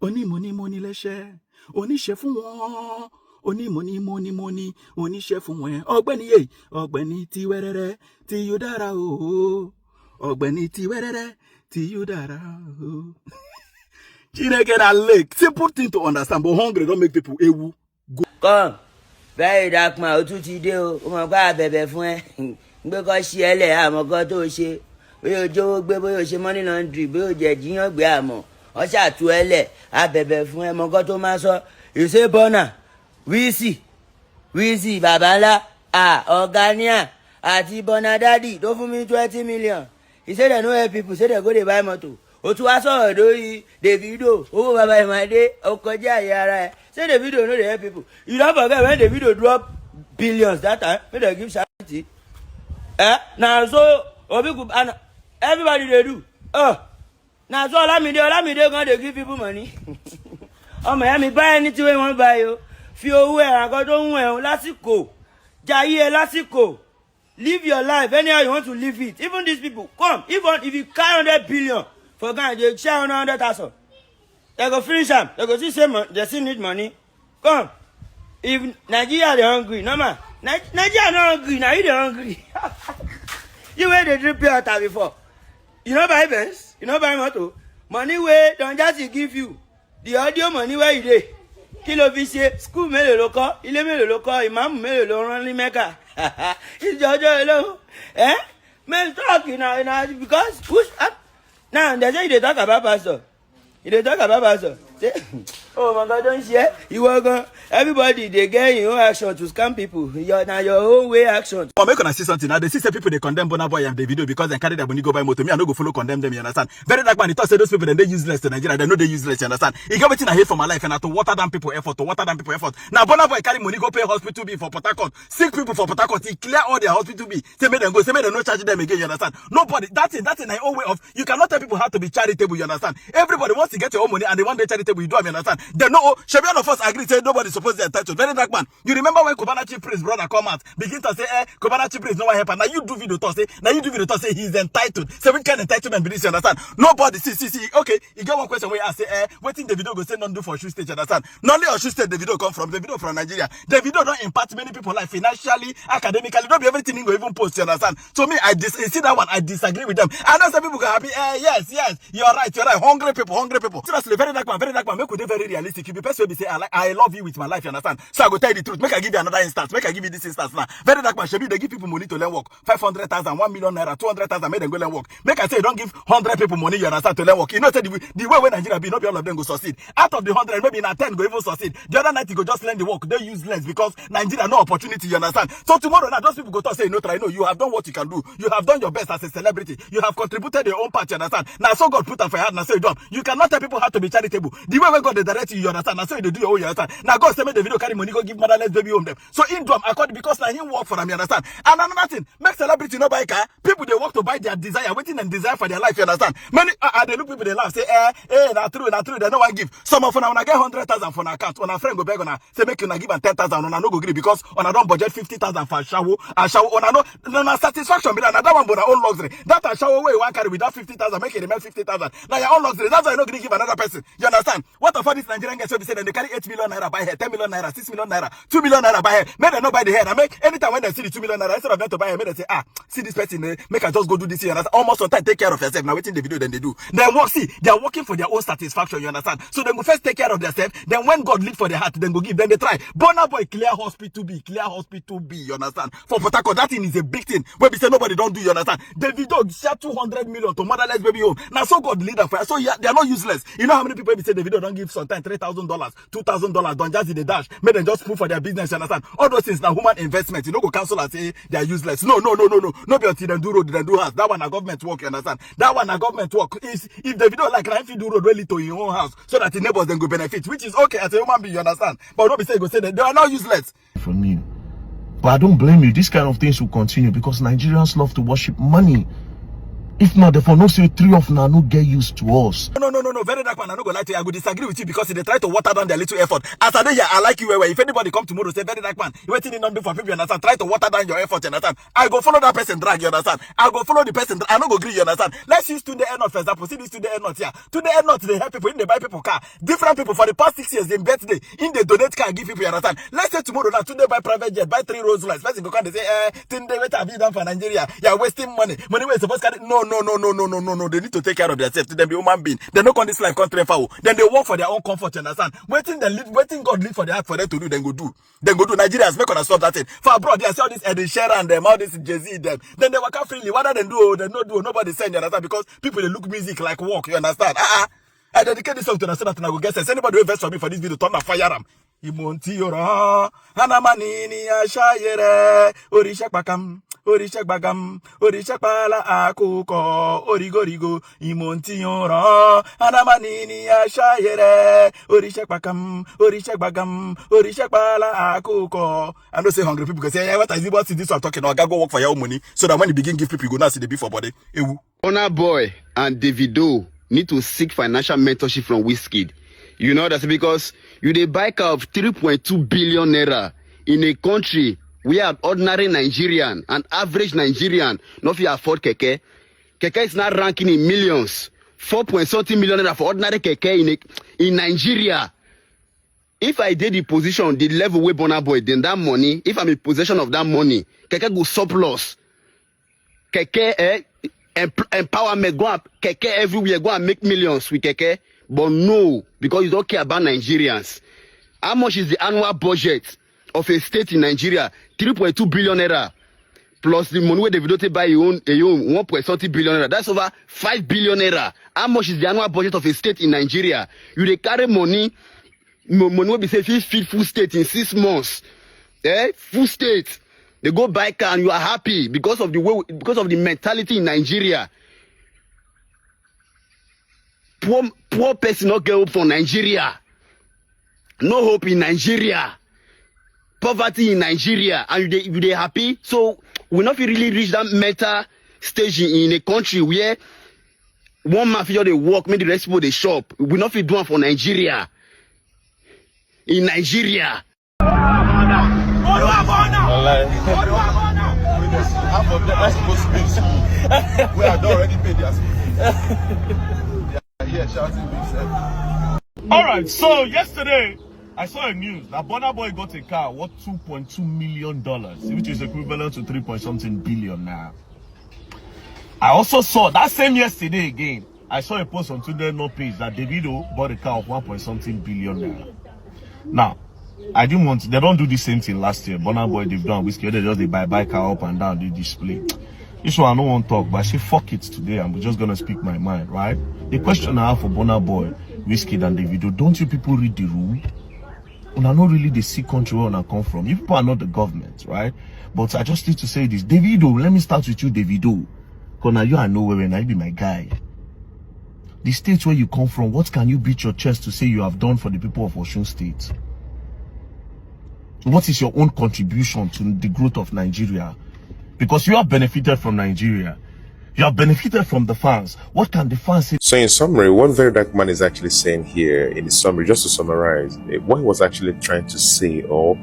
Onímọ̀nímọ̀ní lẹ́ṣẹ̀, oníṣẹ́ fún wọn. Onímọ̀nímọ̀ní oníṣẹ́ fún wọn. Ọ̀gbẹ́ni ti wẹ́rẹ́rẹ́ ti yóò dára o. Ọ̀gbẹ́ni ti wẹ́rẹ́rẹ́ ti yóò dára o. Chineke na lake. Simple thing to understand, but hungry don't make people ewu. Come, very dark man, o tún ti dé o. O mọ̀ pé àbẹ̀bẹ̀ fún ẹ. Gbé kọ́ ṣí ẹlẹ̀ àmọ́ kan tó ṣe. Bóyá o jówó gbé, bóyá o ṣe money laundry, bóyá o jẹ jíyàn gbé àmọ́. Ọ ṣàtú ẹlẹ̀ àbẹ̀bẹ̀ fún ẹ mọ̀ kan tó máa sọ. Ìṣe Burna, Wizzy, bàbá ńlá, Ọ̀gáníà, àti Burna Daddy tó fún mi 20 million. He said they no help people, say they go dey buy motor. O tún wá sọ̀rọ̀ lórí Davido, owó bàbá ìmọ̀dé, ọkọjá àyè ara ẹ̀. Say Davido no dey help people. You don't forget when Davido drop billions that time, when they give charity. Now so everybody they do. Now so Olamide gonna they give people money. Miami buy anything we want buy you. Fi owó ẹ̀ àgọ́ tó ń wẹ̀ lásìkò. Jayé lásìkò. Live your life anyhow you want to live it. Even these people come. Even if you carry 100 billion for Ghana, they share 100,000. They go finish them. They go see same. They still need money. Come. If Nigeria they hungry, no man. Nigeria not hungry. Now you they hungry. You where they drink pure water before. You know buy Benz. You know buy motor. Money where don't just give you. The audio money where you dey. Kí ló fi ṣe school mélòó ló kọ́, ilé mélòó ló kọ́, ìmáàmù mélòó ló rán ní Mẹ́kà. Ìjọjọ́ alone. Men talk now because push up. Now they say they talk about pastor. They talk about pastor. Say, oh my God, don't share. You are going. Everybody they get your own action to scam people. Now your own way action. Oh, make gonna see something. Now they see people they condemn Burna Boy and Davido because they carry their money go buy motor. Me I no go follow condemn them. You understand? Very dark man. He thought say those people then they useless to Nigeria. They know they useless. You understand? He got everything I hate for my life and I to water down people effort. Now Burna Boy carry money go pay hospital bill for Port Harcourt. Sick people for Port Harcourt. He clear all their hospital bill. Say make them go. Say make them no charge them again. You understand? Nobody. That's my own way of. You cannot tell people how to be charitable. You understand? Everybody wants to get your own money and they want their charitable. You do. You understand? They know, should be all of us agree, say nobody's supposed to be entitled. Very dark man. You remember when Cubana Chief Priest brother come out, begin to say, Cubana Chief Priest no one help. Now you do video to say, he's entitled. Say, which kind of entitlement be this, you understand? Nobody, see, okay, you get one question where I say, waiting the video go say non do for shoe stage, you understand? Not only shoe stage the video come from, the video from Nigeria. The video don't impact many people like financially, academically, don't be everything you go even post, you understand? So me, you see that one, I disagree with them. I know some people go happy, yes, you're right. Hungry people. Seriously, very dark man, make we very realistic. You be person be say, I love you with my life, you understand? So I go tell you the truth. Make I give you another instance. Make I give you this instance now. Very dark man, Shebi, they give people money to learn work. 500,000, 1 million naira, 200,000, make them go learn work. Make I say you don't give 100 people money, you understand, to learn work. You know, say the way when Nigeria be, not be all of them go succeed. Out of the 100, maybe not 10 go even succeed. The other 90 go just learn the work. They useless because Nigeria no opportunity, you understand? So tomorrow now, those people go to say, no, try, no, you have done what you can do. You have done your best as a celebrity. You have contributed your own part, you understand? Now, so God put up for your hand, now say, done. You cannot tell people how to be charitable. The way when God they direct you understand? Now, so you do your own, you understand? Now, God say, make the video carry money, go give motherless baby home them. So, in drum, according because now him work for them, you understand? And another thing, make celebrity no buy car. People they work to buy their desire, waiting and desire for their life, you understand? Many, they look people they laugh, say, not true, they no one give. Some of them, when I get 100,000 for an account, when a friend go beg on say, make you give 10,000, on a no go agree because on a don't budget 50,000 for a shower, on a no satisfaction, but another one, but our own luxury. That a shower way one carry without 50,000, make it remain 50,000. Now your own luxury. That's why I not going to give another person. You understand? What of all these Nigerian guys say they carry 8 million naira buy hair, 10 million naira, 6 million naira, 2 million naira buy hair. Make them not buy the hair. I make anytime when they see the 2 million naira, instead of them to buy hair, make them say, see this person, make I just go do this here. Almost on time, take care of yourself. Now waiting the video, then they do. Then work, see, they are working for their own satisfaction. You understand? So they go first take care of themselves. Then when God lead for their heart, then go give. Then they try. Burna Boy clear hospital B. You understand? For Port Harcourt, that thing is a big thing. Where we say nobody don't do. You understand? Davido share 200 million to motherless baby home. Now so God lead them for. So yeah, they are not useless. You know how many people say Davido don't give sometimes $3,000, $2,000, don't just in the dash. Make them just put for their business. You understand? All those things now human investment. You know go cancel and say they are useless. No. No be until they do road, they do house. That one a government work. You understand? That one a government work. If Davido like if you do road really to your own house so that the neighbors then go benefit, which is okay as a human being. You understand? But don't be saying go say that they are not useless. For me. But I don't blame you. This kind of things will continue because Nigerians love to worship money. If not, therefore, no say 3 of now no get used to us. No. Very dark man, I no go lie to you. I go disagree with you because they try to water down their little effort. As I say, I like you well. If anybody come tomorrow say very dark man, you waiting in on do for people, you understand? Try to water down your effort, you understand? I go follow that person drag, you understand? I go follow the person. I no go agree, you understand? Let's use today end note for example. See this today end note here. Today end note they help people in they buy people car. Different people for the past 6 years in birthday in they donate car give people, you understand? Let's say tomorrow now today buy private jet, buy 3 Rolls Royce. Person go come they say today what have you done for Nigeria? You're wasting money. Money we're supposed to carry. No. They need to take care of themselves. To them be human being. They don't come this life country foul. Then they work for their own comfort. You understand? Waiting God lead for their heart for them to do. Then go do. Nigerians make us stop that thing. For abroad, they see all this Eddie Sheeran and them, all this Jay-Z them. Then they work out freely. Whether they do, they not do. Nobody send. You understand? Because people they look music like work. You understand? I dedicate this song to understand that I will get sense. Anybody who invest for me for this video, turn and fire them. Imonti yora, hanamanini ashayere, orishak bakam. Orishak bagam, orishak pala akuko, origorigo, imonti yora, hanamanini ashayere, orishak bagam, orishak pala akuko. I don't say hungry people can say, hey, what is it? What's this I'm talking about? I gotta go work for your own money so that when you begin give people, you go now see the beef for body. Ewu. Burna Boy and Davido need to seek financial mentorship from WIZKID. You know that's because you dey buy car of 3.2 billion naira in a country where an ordinary Nigerian, an average Nigerian, not fit afford keke. Keke is not ranking in millions. 4.something million naira for ordinary keke in Nigeria. If I did the position, the level where Burna Boy, then that money, if I'm in possession of that money, keke go surplus. Keke empowerment, go up, keke everywhere, go and make millions with keke. But no, because you don't care about Nigerians. How much is the annual budget of a state in Nigeria? 3.2 billion naira. Plus the money where Davido buy your own 1.something billion naira. That's over 5 billion naira. How much is the annual budget of a state in Nigeria? You dey carry money will be say feed full state in 6 months. Full state. They go buy car and you are happy because of the mentality in Nigeria. Poor person not get hope for Nigeria. No hope in Nigeria. Poverty in Nigeria. And you they happy? So we not really reach that meta stage in a country where one mafia they work, make the rest people they shop. We not do one for Nigeria. in Nigeria. Half of them are supposed to be in school. We had already paid their school. They are here shouting themselves. Alright, so yesterday I saw a news that Burna Boy got a car worth $2.2 million, which is equivalent to 3-point-something billion now. I also saw that same yesterday again. I saw a post on Tunde No page that Davido bought a car of 1-point-something billion now. Now, I didn't want. They don't do the same thing last year. Burna Boy, they've done whiskey. They just buy car up and down, they display. This one I don't want to talk, but I say fuck it today. I'm just gonna speak my mind, right? The question I have for Burna Boy, WizKid and Davido, don't you people read the rule? Una not really the see country where una come from. You people are not the government, right? But I just need to say this. Davido, let me start with you, Davido. Because now you are nowhere and I be my guy. The state where you come from, what can you beat your chest to say you have done for the people of Osun State? What is your own contribution to the growth of Nigeria? Because you have benefited from Nigeria. You have benefited from the fans. What can the fans say? So in summary, what VERYDARKMAN is actually saying here in the summary, just to summarize, what he was actually trying to say or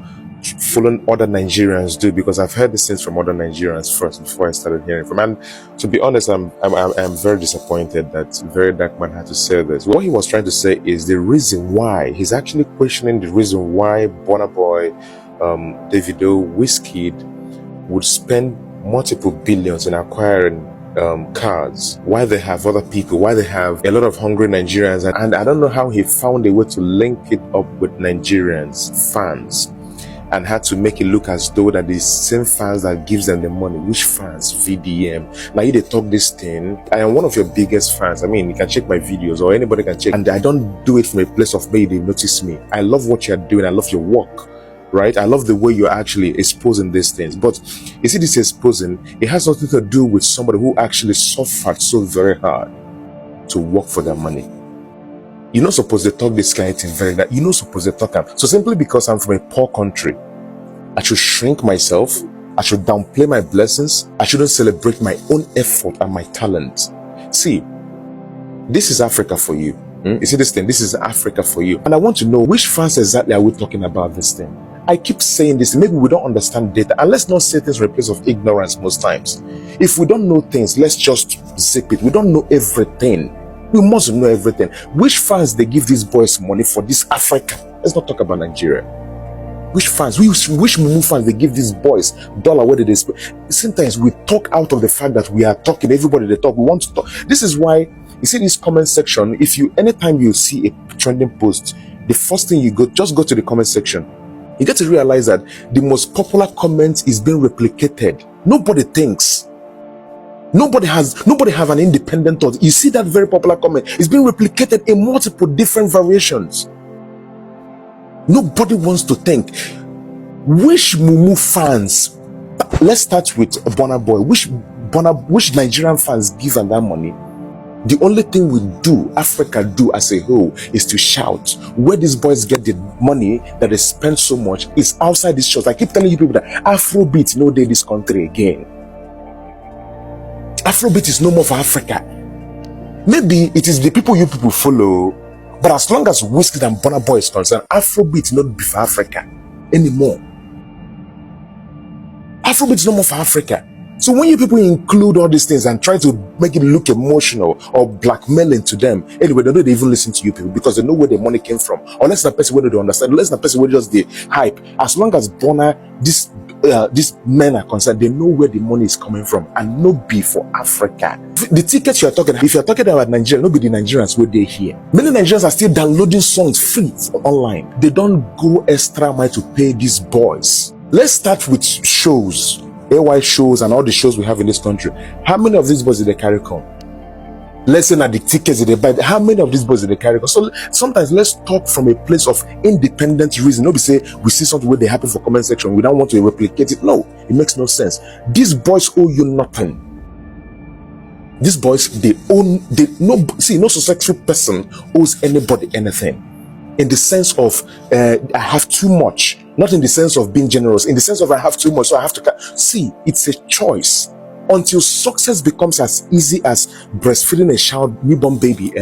following other Nigerians do, because I've heard these things from other Nigerians first before I started hearing from. And to be honest, I'm very disappointed that VERYDARKMAN had to say this. What he was trying to say is the reason why he's actually questioning the reason why Burna Boy, Davido, WizKid would spend multiple billions in acquiring cars, why they have other people, why they have a lot of hungry Nigerians, and I don't know how he found a way to link it up with Nigerians fans and had to make it look as though that the same fans that gives them the money. Which fans? VDM. Now you they talk this thing. I am one of your biggest fans. I mean, you can check my videos or anybody can check, and I don't do it from a place of maybe they notice me. I love what you're doing. I love your work. Right? I love the way you're actually exposing these things. But you see, this exposing, it has nothing to do with somebody who actually suffered so very hard to work for their money. You're not supposed to talk this kind of thing very that you're not supposed to talk. So simply because I'm from a poor country, I should shrink myself, I should downplay my blessings, I shouldn't celebrate my own effort and my talent. See, this is Africa for you. You see this thing? This is Africa for you. And I want to know, which fans exactly are we talking about this thing? I keep saying this, maybe we don't understand data, and let's not say things from a place of ignorance most times. If we don't know things, let's just zip it. We don't know everything. We must know everything. Which fans they give these boys money for this Africa? Let's not talk about Nigeria. Which fans, which Mumu fans they give these boys dollar? Where did they spend? Sometimes we talk out of the fact that we are talking, everybody they talk, we want to talk. This is why you see this comment section. If you, anytime you see a trending post, the first thing you go, just go to the comment section. You get to realize that the most popular comment is being replicated. Nobody thinks. Nobody have an independent thought. You see that very popular comment is being replicated in multiple different variations. Nobody wants to think. Which Mumu fans? Let's start with Burna Boy. Which Nigerian fans give them that money? The only thing we do, Africa do as a whole, is to shout. Where these boys get the money that they spend so much is outside these shows. I keep telling you people that Afrobeat no day this country again. Afrobeat is no more for Africa. Maybe it is the people you people follow, but as long as WizKid and Burna Boy is concerned, Afrobeat not be for Africa anymore. Afrobeat is no more for Africa. So when you people include all these things and try to make it look emotional or blackmailing to them, anyway, they don't even listen to you people because they know where the money came from. Unless the person where they understand, unless the person where just the hype. As long as Burna, these men are concerned, they know where the money is coming from and no be for Africa. The tickets you're talking, if you're talking about Nigeria, no be the Nigerians where they here. Many Nigerians are still downloading songs free online. They don't go extra mile to pay these boys. Let's start with shows. AY shows and all the shows we have in this country. How many of these boys did they carry come? Let's say that the tickets that they buy, how many of these boys did they carry come? So sometimes let's talk from a place of independent reason. Nobody say we see something where they happen for comment section, we don't want to replicate it. No, it makes no sense. These boys owe you nothing. These boys, no successful person owes anybody anything. In the sense of I have too much, not in the sense of being generous, in the sense of I have too much, so I have to see. It's a choice. Until success becomes as easy as breastfeeding a child, newborn baby,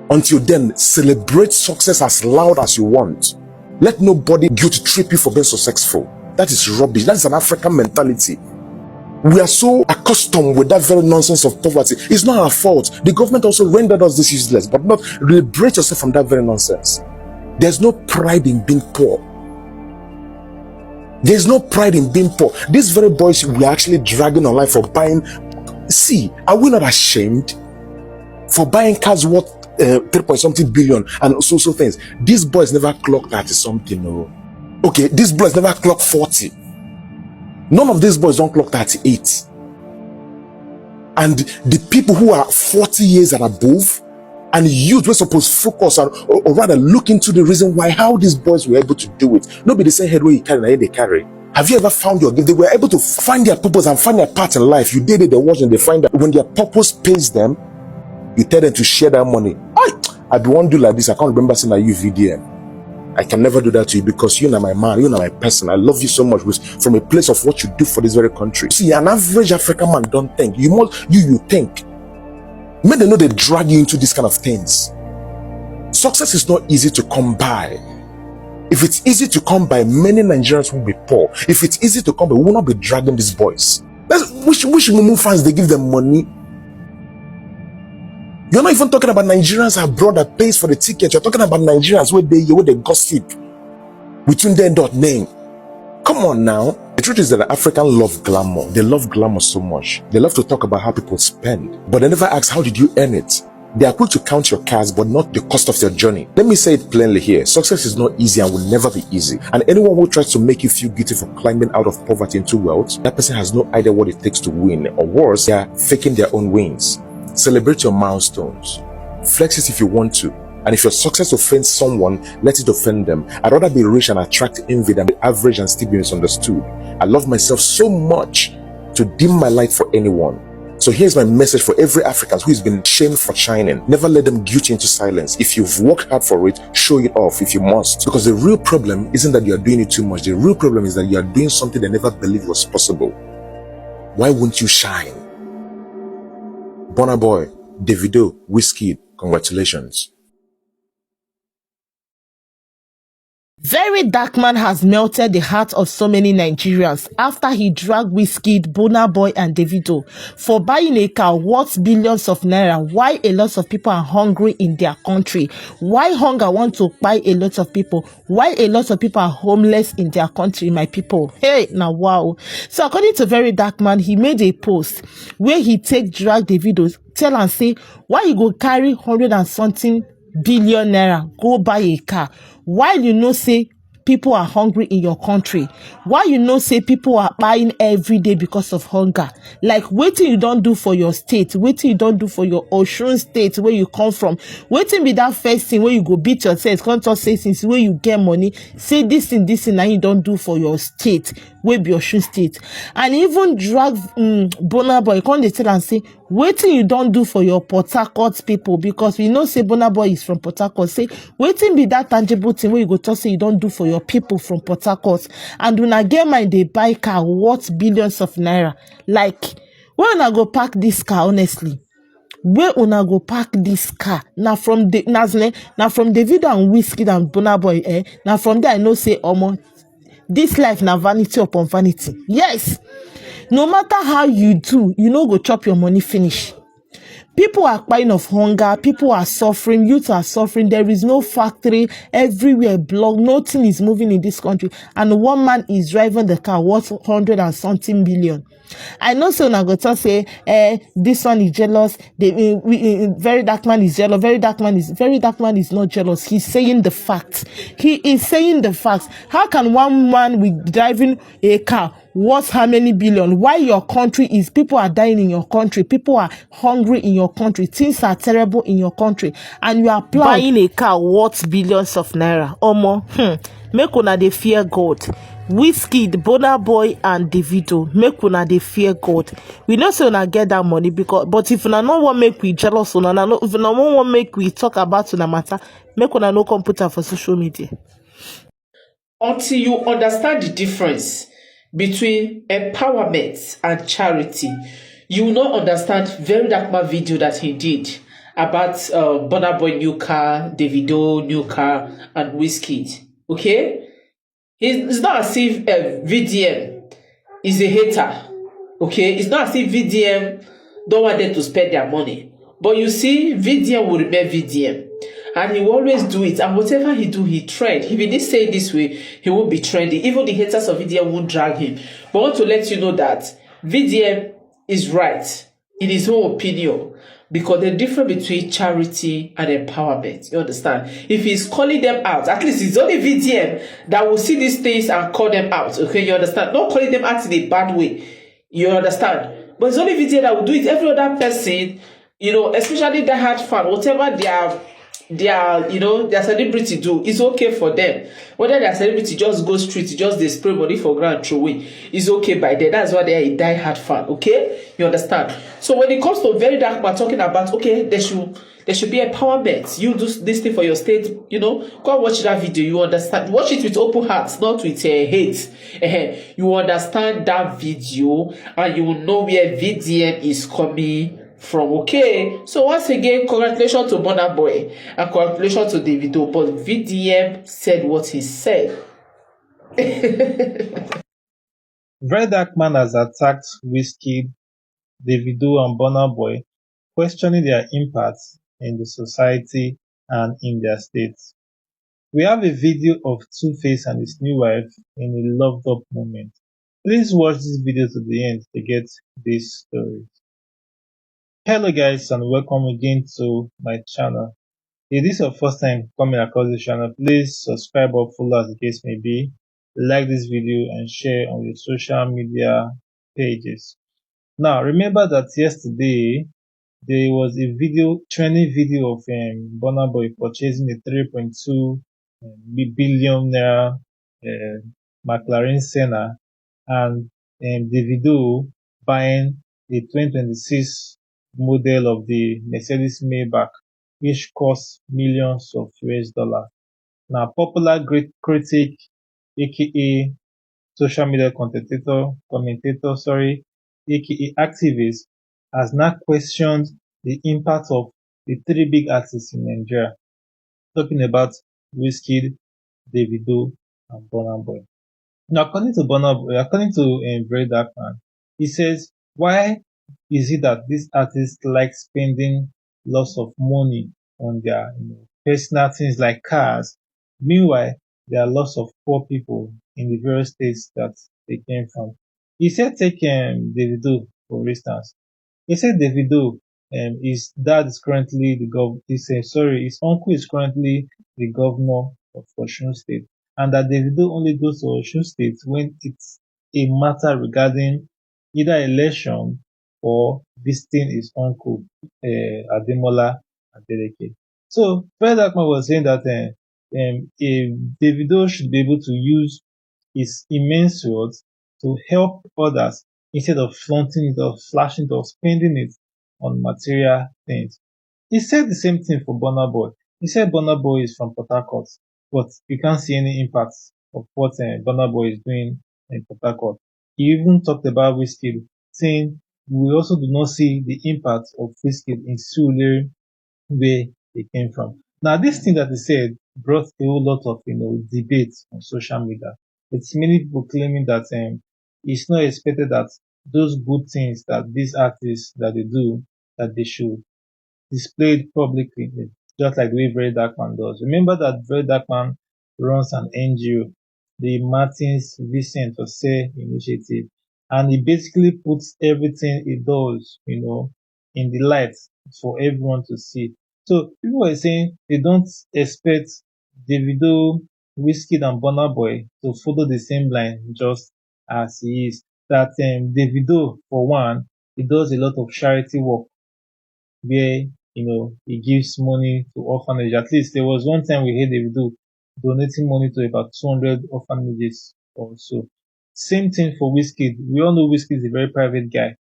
until then, celebrate success as loud as you want. Let nobody guilt trip you for being successful. That is rubbish. That is an African mentality. We are so accustomed with that very nonsense of poverty. It's not our fault. The government also rendered us this useless, but not liberate yourself from that very nonsense. There's no pride in being poor. There's no pride in being poor. These very boys we are actually dragging on life for buying. See, are we not ashamed for buying cars worth 3.something billion and so things? These boys never clocked 30 something. No. Okay, these boys never clocked 40. None of these boys don't clock 38. And the people who are 40 years and above, and youth were supposed to focus on, or rather look into the reason why, how these boys were able to do it. Not be the same head where you carry and head they carry. Have you ever found your gift? They were able to find their purpose and find their part in life. You did it, they watch and they find that when their purpose pays them, you tell them to share that money. I do want to do like this. I can't remember saying that you VDM. I can never do that to you because you're not my man, you're not my person. I love you so much from a place of what you do for this very country. See, an average African man don't think. You think. May they know they drag you into these kind of things. Success is not easy to come by. If it's easy to come by, many Nigerians will be poor. If it's easy to come by, we will not be dragging these boys. Which Mumu fans, they give them money. You're not even talking about Nigerians abroad that pays for the ticket. You're talking about Nigerians where they gossip between them dot name. Come on now. The truth is that the Africans love glamour. They love glamour so much. They love to talk about how people spend, but they never ask, how did you earn it? They are quick to count your cars, but not the cost of your journey. Let me say it plainly here. Success is not easy and will never be easy. And anyone who tries to make you feel guilty for climbing out of poverty into wealth, that person has no idea what it takes to win. Or worse, they are faking their own wins. Celebrate your milestones. Flex it if you want to. And if your success offends someone, let it offend them. I'd rather be rich and attract envy than be average and still be misunderstood. I love myself so much to dim my light for anyone. So here's my message for every African who has been shamed for shining. Never let them guilt you into silence. If you've worked hard for it, show it off if you must. Because the real problem isn't that you're doing it too much. The real problem is that you're doing something they never believed was possible. Why won't you shine? Burna Boy, DAVIDO, WIZKID, congratulations. VERYDARKMAN has melted the heart of so many Nigerians after he dragged WIZKID, Burna Boy and DAVIDO for buying a car worth billions of naira. Why a lot of people are hungry in their country? Why hunger want to buy a lot of people? Why a lot of people are homeless in their country, my people? Hey, now wow. So according to VERYDARKMAN, he made a post where he drag DAVIDO, tell and say, why you go carry 100 and something billion naira go buy a car while you know say people are hungry in your country? Why you know say people are buying every day because of hunger? Like wetin you don't do for your state, wetin you don't do for your Osun state where you come from, wetin be that first thing where you go beat yourself, come talk say since where you get money, say this thing and you don't do for your state wey be Osun state. And even drag Burna Boy come dey tell and say wetin you don't do for your Port Harcourt people, because we know say Burna Boy is from Port Harcourt. Say wetin be that tangible thing where you go talk say you don't do for your people from Port Harcourt, and when I get mind they buy car worth billions of naira. Like where una go park this car? Honestly, where una go park this car? Now from the now from DAVIDO and WIZKID and Burna Boy, now from there I know say omo, this life na vanity upon vanity. Yes, no matter how you do, you no go chop your money finish. People are dying of hunger. People are suffering. Youth are suffering. There is no factory. Everywhere blocked. Nothing is moving in this country. And one man is driving the car worth 100 and something billion. I know so now go to say, this one is jealous. VERYDARKMAN is jealous. VERYDARKMAN is not jealous. He's saying the facts. He is saying the facts. How can one man with driving a car worth how many billion? Why your country is, people are dying in your country, people are hungry in your country, things are terrible in your country, and you are buying a car worth billions of naira? Omo, make una dey fear God. WIZKID, Burna Boy and DAVIDO, make una dey fear God. We know say una get that money, but if una no want make we jealous, if una no want make we talk about una matter, make una no come put am for social media. Until you understand the difference between empowerment and charity, you will not understand VERYDARKMAN video that he did about Burna Boy new car, DAVIDO new car, and WIZKID. Okay? It's not as if VDM is a hater. Okay? It's not as if VDM don't want them to spend their money. But you see, VDM will remain VDM. And he will always do it. And whatever he do, he trend. If he did say it this way, he won't be trending. Even the haters of VDM won't drag him. But I want to let you know that VDM is right in his own opinion. Because the difference between charity and empowerment, you understand? If he's calling them out, at least it's only VDM that will see these things and call them out. Okay, you understand? Not calling them out in a bad way. You understand? But it's only VDM that will do it. Every other person, especially the hard fan, whatever their celebrity do, it's okay for them. Whether their celebrity just go street, just they spray body for ground, throw away, it's okay by them. That's why they are a die-hard fan. Okay, you understand? So when it comes to Very Dark Man talking about, okay, there should be empowerment. You do this thing for your state. Go and watch that video. You understand? Watch it with open hearts, not with hate. You understand that video, and you will know where VDM is coming from. Okay, so once again, congratulations to Burna Boy and congratulations to Davido, but VDM said what he said. VERYDARKMAN has attacked WizKid, Davido and Burna Boy, questioning their impact in the society and in their states. We have a video of Two-Face and his new wife in a loved up moment. Please watch this video to the end to get this story. Hello guys, and welcome again to my channel. If this is your first time coming across this channel, please subscribe or follow as the case may be, like this video and share on your social media pages. Now remember that yesterday there was a trending video of Burna Boy purchasing a 3.2 billion naira McLaren Senna and Davido buying a 2026 model of the Mercedes Maybach, which costs millions of US dollars. Now, popular great critic, aka social media commentator, aka activist, has now questioned the impact of the three big artists in Nigeria, talking about WizKid, Davido, and Burna Boy. Now, according to VERYDARKMAN, he says, why is it that these artists like spending lots of money on their personal things like cars? Meanwhile, there are lots of poor people in the various states that they came from. He said, take Davido, for instance. He said Davido, his dad is currently his uncle is currently the governor of Osun State, and that Davido only goes to Osun State when it's a matter regarding either election or visiting his uncle, Ademola Adeleke. So, VERYDARKMAN was saying that Davido should be able to use his immense wealth to help others instead of flaunting it or flashing it or spending it on material things. He said the same thing for Burna Boy. He said Burna Boy is from Port Harcourt, but you can't see any impact of what Burna Boy is doing in Port Harcourt. He even talked about WizKid, saying we also do not see the impact of WizKid in Surulere, where they came from. Now, this thing that he said brought a whole lot of debate on social media. It's many people claiming that it's not expected that those good things that these artists that they do, that they should display it publicly, just like the way VERYDARKMAN does. Remember that VERYDARKMAN runs an NGO, the Martins Vincent Ose Initiative, and he basically puts everything he does, in the light for everyone to see. So people are saying they don't expect Davido, WizKid, and Burna Boy to follow the same line just as he is. That Davido, for one, he does a lot of charity work where he gives money to orphanage. At least there was one time we heard Davido donating money to about 200 orphanages or so. Same thing for WizKid. We all know WizKid is a very private guy.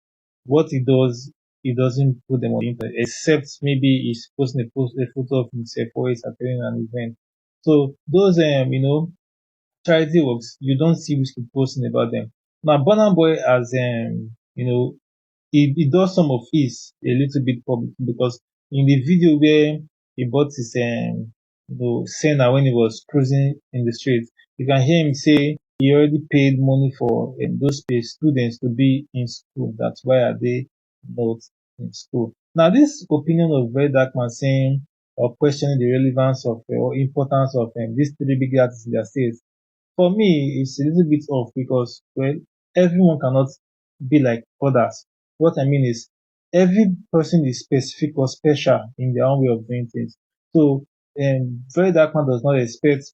What he does, he doesn't put them on the internet, except maybe he's posting a photo of himself or he's attending an event. So those charity works, you don't see WizKid posting about them. Now Burna Boy has he does some of his a little bit public, because in the video where he bought his saying that when he was cruising in the street, you can hear him say he already paid money for those students to be in school. That's why are they not in school? Now, this opinion of Very Dark Man saying or questioning the relevance of or importance of these three big artists in their states, for me, it's a little bit off because, well, everyone cannot be like others. What I mean is, every person is specific or special in their own way of doing things. So, Very Dark Man does not expect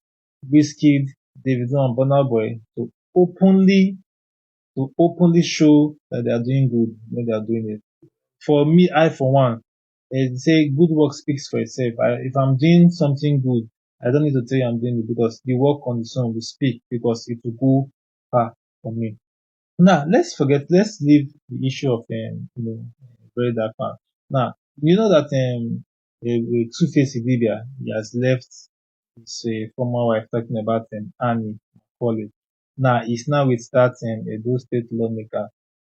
Wizkid, Davido, and Burna Boy to openly show that they are doing good when they are doing it. For me, I for one, say good work speaks for itself. If I'm doing something good, I don't need to tell you I'm doing it because the work on its own will speak because it will go far for me. Now, let's leave the issue of, Very Dark Man. Now, you know that, Two-Face Idibia, he has left his former wife, talking about, Annie College. Now, he's now with that, Edo State lawmaker,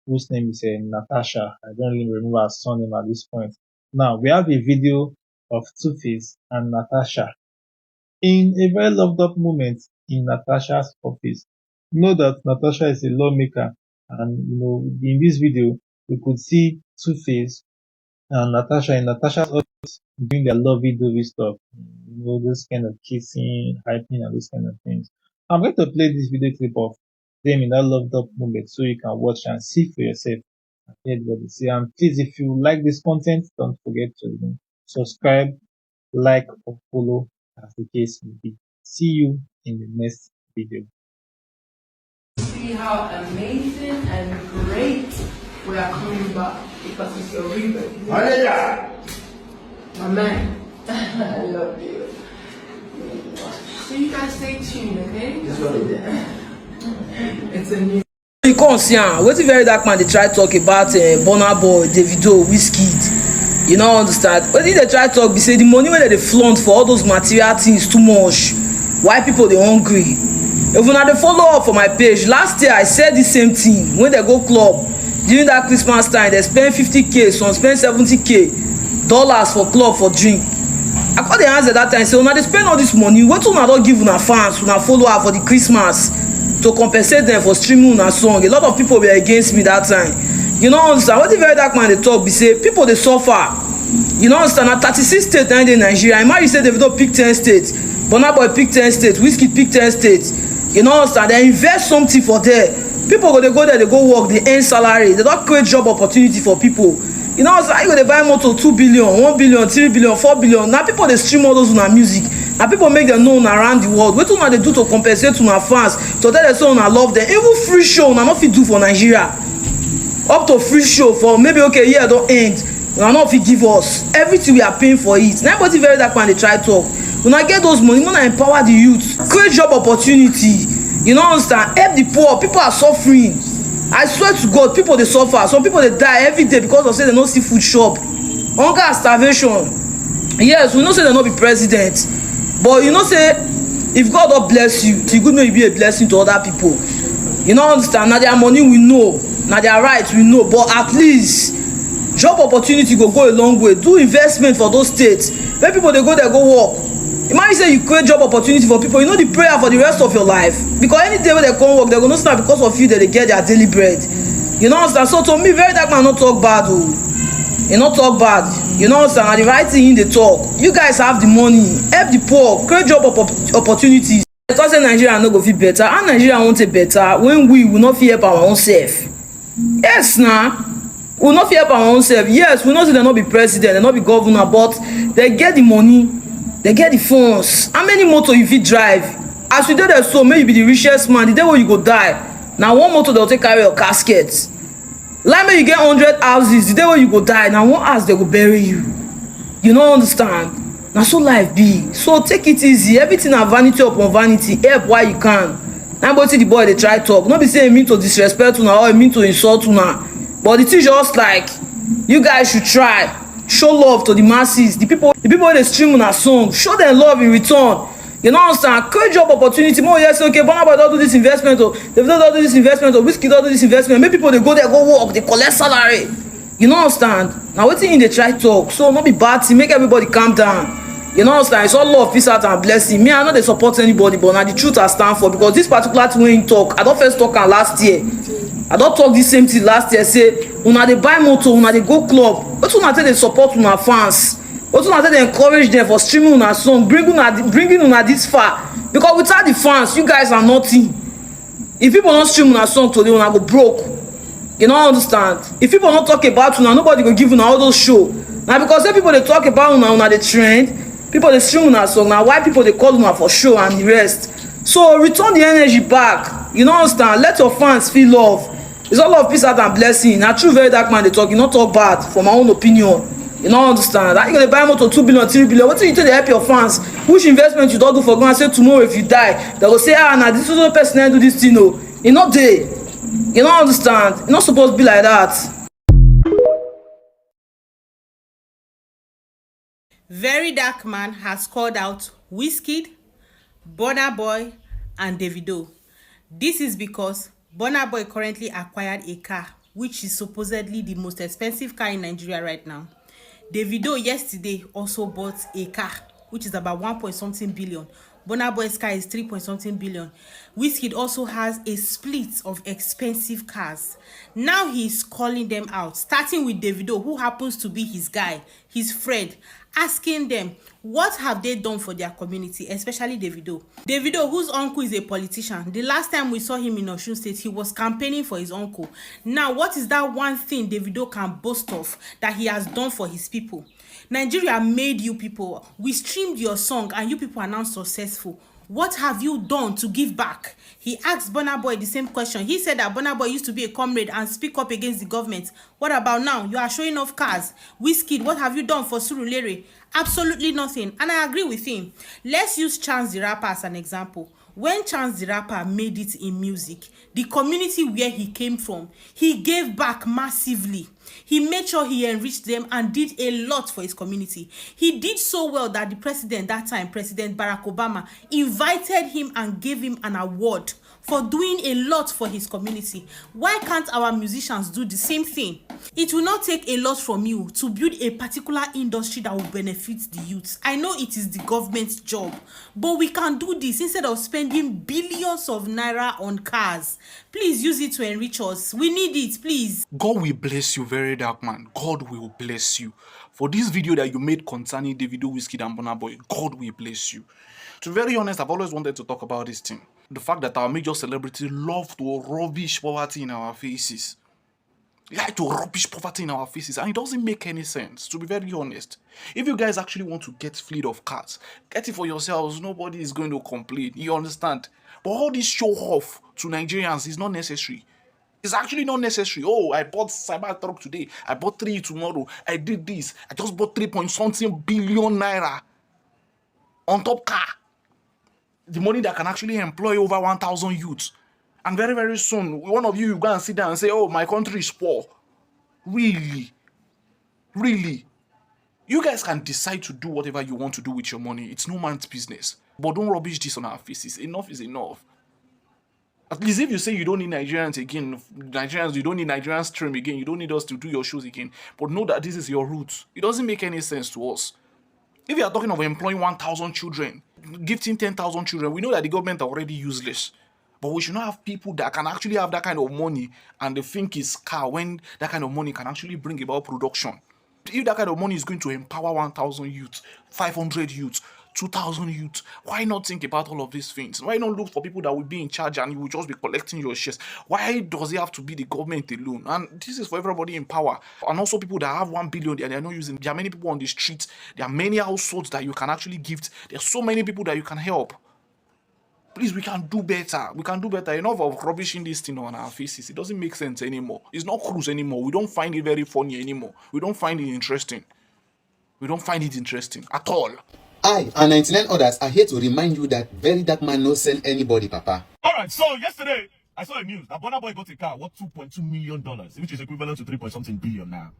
whose name is, Natasha. I don't really remember her surname at this point. Now, we have a video of Two-Face and Natasha in a very loved up moment in Natasha's office. Know that Natasha is a lawmaker, and in this video we could see Two-Face and Natasha in Natasha's office doing their lovey-dovey stuff. Those kind of kissing, hyping, and those kind of things. I'm going to play this video clip of them in that loved up moment so you can watch and see for yourself and hear what they say. And please, if you like this content, don't forget to subscribe, like, or follow as the case may be. See you in the next video. See how amazing and great we are coming back because it's your rebirth. My man, I love you. So you guys stay tuned, okay? It's a new. You can't see what if Very Dark Man they try talk about Burna Boy, Davido, Wizkid. You don't understand. What if they try talk? They say the money when they flaunt for all those material things too much. Why people they hungry? If you not follow up for my page, last year I said the same thing. When they go club during that Christmas time, they spend 50K, some spend 70K dollars for club for drink. I call the answer that time say, "Una they spend all this money. What una don't give una fans, una follow up for the Christmas to compensate them for streaming una song?" A lot of people were against me that time. You know understand? What the Very Dark Man they talk? Be say people they suffer. You know understand? At 36 states now in Nigeria, imagine say Davido pick 10 states, Burna Boy pick 10 states, Wizkid pick 10 states. You know understand? They invest something for there. People go there, they go work, they earn salary. They don't create job opportunity for people. You know understand? You go they buy motor 2 billion, 1 billion, 3 billion, 4 billion. Now people they stream all those on music. Now people make them known around the world. What do they do to compensate to our fans? To tell them so I love them. Even free show, now not fit do for Nigeria. Up to free show for maybe okay, yeah, don't end. Now not fit give us everything we are paying for it. Now but Very Dark Man they try talk. When I get those money, when I empower the youth, create job opportunity. You know understand? Help the poor. People are suffering. I swear to God, people they suffer. Some people they die every day because of say they no see food shop. Hunger and starvation. Yes, we know say they no be president, but you know say if God don't bless you, it's good may be a blessing to other people. You know understand? Now their money we know, now their rights we know, but at least job opportunity go a long way. Do investment for those states. When people they go there go work. Imagine say you create job opportunity for people, you know the prayer for the rest of your life. Because any day when they come work, they're gonna start because of you that they get their daily bread. You know understand? So to me, Very Dark Man not talk bad, oh. You not talk bad. You know understand? And the right thing in the talk. You guys have the money, help the poor, create job opportunities. Because say Nigeria no go feel better, and Nigeria want it better when we will not help our own self. Yes, nah. We will not help our own self. Yes, we know say they not be president, they not be governor, but they get the money. They get the funds. How many motor you fit drive? As you did that, so maybe you be the richest man. The day when you go die, now one motor they'll take carry your casket. Like maybe you get 100 houses. The day when you go die, now one house they will bury you. You don't understand? Now so life be. So take it easy. Everything are vanity upon vanity. Help while you can. Now but see the boy they try talk. Not be saying mean to disrespect una or mean to insult una. But it is just like you guys should try. Show love to the masses. The people they stream on a song. Show them love in return. You know understand? Create job opportunity. More yes, okay, Burna Boy don't do this investment, or they don't do this investment, or Wizkid don't do this investment. Maybe people they go there, go work, they collect salary. You know understand? Now what thing they try talk? So not be bad thing, make everybody calm down. You know what I'm saying? It's all love, peace out, and blessing. Me, I know they support anybody, but now the truth I stand for, because this particular thing when you talk, I don't first talk last year. I don't talk the same thing last year. Say, una they buy motor, una they go club. But una they support una fans. But una they encourage them for streaming una song, bringing una this far. Because without the fans, you guys are nothing. If people don't stream una song today, una go broke. You don't understand? If people don't talk about una, nobody go give una all those show. Now because when people they talk about una they trend. People they stream una song. Now why people they call una for show and the rest? So return the energy back. You know understand? Let your fans feel love. It's all love, peace out, and blessing. Now true very dark man they talk. You not talk bad for my own opinion. You don't understand? That you gonna buy motor 2 billion, 3 billion. What do you tell they help your fans? Which investment you don't do for gonna say tomorrow if you die? They will say, now this other person do this thing. No, you not there. You don't understand? You're not supposed to be like that. VERYDARKMAN has called out WIZKID, Burna Boy, and DAVIDO. This is because Burna Boy currently acquired a car, which is supposedly the most expensive car in Nigeria right now. DAVIDO yesterday also bought a car, which is about 1.something billion. Burna Boy's car is 3.something billion. WIZKID also has a split of expensive cars. Now he's calling them out, starting with DAVIDO, who happens to be his guy, his friend, asking them what have they done for their community, especially DAVIDO. DAVIDO, whose uncle is a politician. The last time we saw him in Osun State, he was campaigning for his uncle. Now, what is that one thing DAVIDO can boast of that he has done for his people? Nigeria made you people. We streamed your song and you people are now successful. What have you done to give back? He asked Burna Boy the same question. He said that Burna Boy used to be a comrade and speak up against the government. What about now? You are showing off cars. WIZKID, what have you done for Surulere? Absolutely nothing. And I agree with him. Let's use Chance the Rapper as an example. When Chance the Rapper made it in music, the community where he came from, he gave back massively. He made sure he enriched them and did a lot for his community. He did so well that the president that time, President Barack Obama, invited him and gave him an award for doing a lot for his community. Why can't our musicians do the same thing? It will not take a lot from you to build a particular industry that will benefit the youth. I know it is the government's job, but we can do this instead of spending billions of naira on cars. Please use it to enrich us. We need it, please. God will bless you, VERYDARKMAN. God will bless you. For this video that you made concerning DAVIDO, WIZKID, and Burna Boy, God will bless you. To be very honest, I've always wanted to talk about this thing. The fact that our major celebrities love to rubbish poverty in our faces. They like to rubbish poverty in our faces, and it doesn't make any sense, to be very honest. If you guys actually want to get fleet of cars, get it for yourselves. Nobody is going to complain. You understand? But all this show off to Nigerians is not necessary. It's actually not necessary. Oh, I bought Cybertruck today. I bought 3 tomorrow. I did this. I just bought 3.something billion naira on top car. The money that can actually employ over 1,000 youths. And very, very soon, one of you go and sit down and say, oh, my country is poor. Really? Really? You guys can decide to do whatever you want to do with your money. It's no man's business. But don't rubbish this on our faces. Enough is enough. At least if you say you don't need Nigerians again, you don't need Nigerian stream again, you don't need us to do your shows again, but know that this is your roots. It doesn't make any sense to us. If you are talking of employing 1,000 children, gifting 10,000 children, we know that the government are already useless. But we should not have people that can actually have that kind of money and they think it's car when that kind of money can actually bring about production. If that kind of money is going to empower 1,000 youths, 500 youths, 2,000 youths, why not think about all of these things? Why not look for people that will be in charge and you will just be collecting your shares? Why does it have to be the government alone? And this is for everybody in power. And also people that have 1 billion that they are not using. There are many people on the streets. There are many households that you can actually gift. There are so many people that you can help. Please, we can do better. We can do better. Enough of rubbishing this thing on our faces. It doesn't make sense anymore. It's not cruise anymore. We don't find it very funny anymore. We don't find it interesting. We don't find it interesting at all. I and 99 others are here to remind you that VERYDARKMAN no send anybody, Papa. Alright, so yesterday, I saw a news that Burna Boy got a car worth $2.2 million, which is equivalent to 3.something billion now.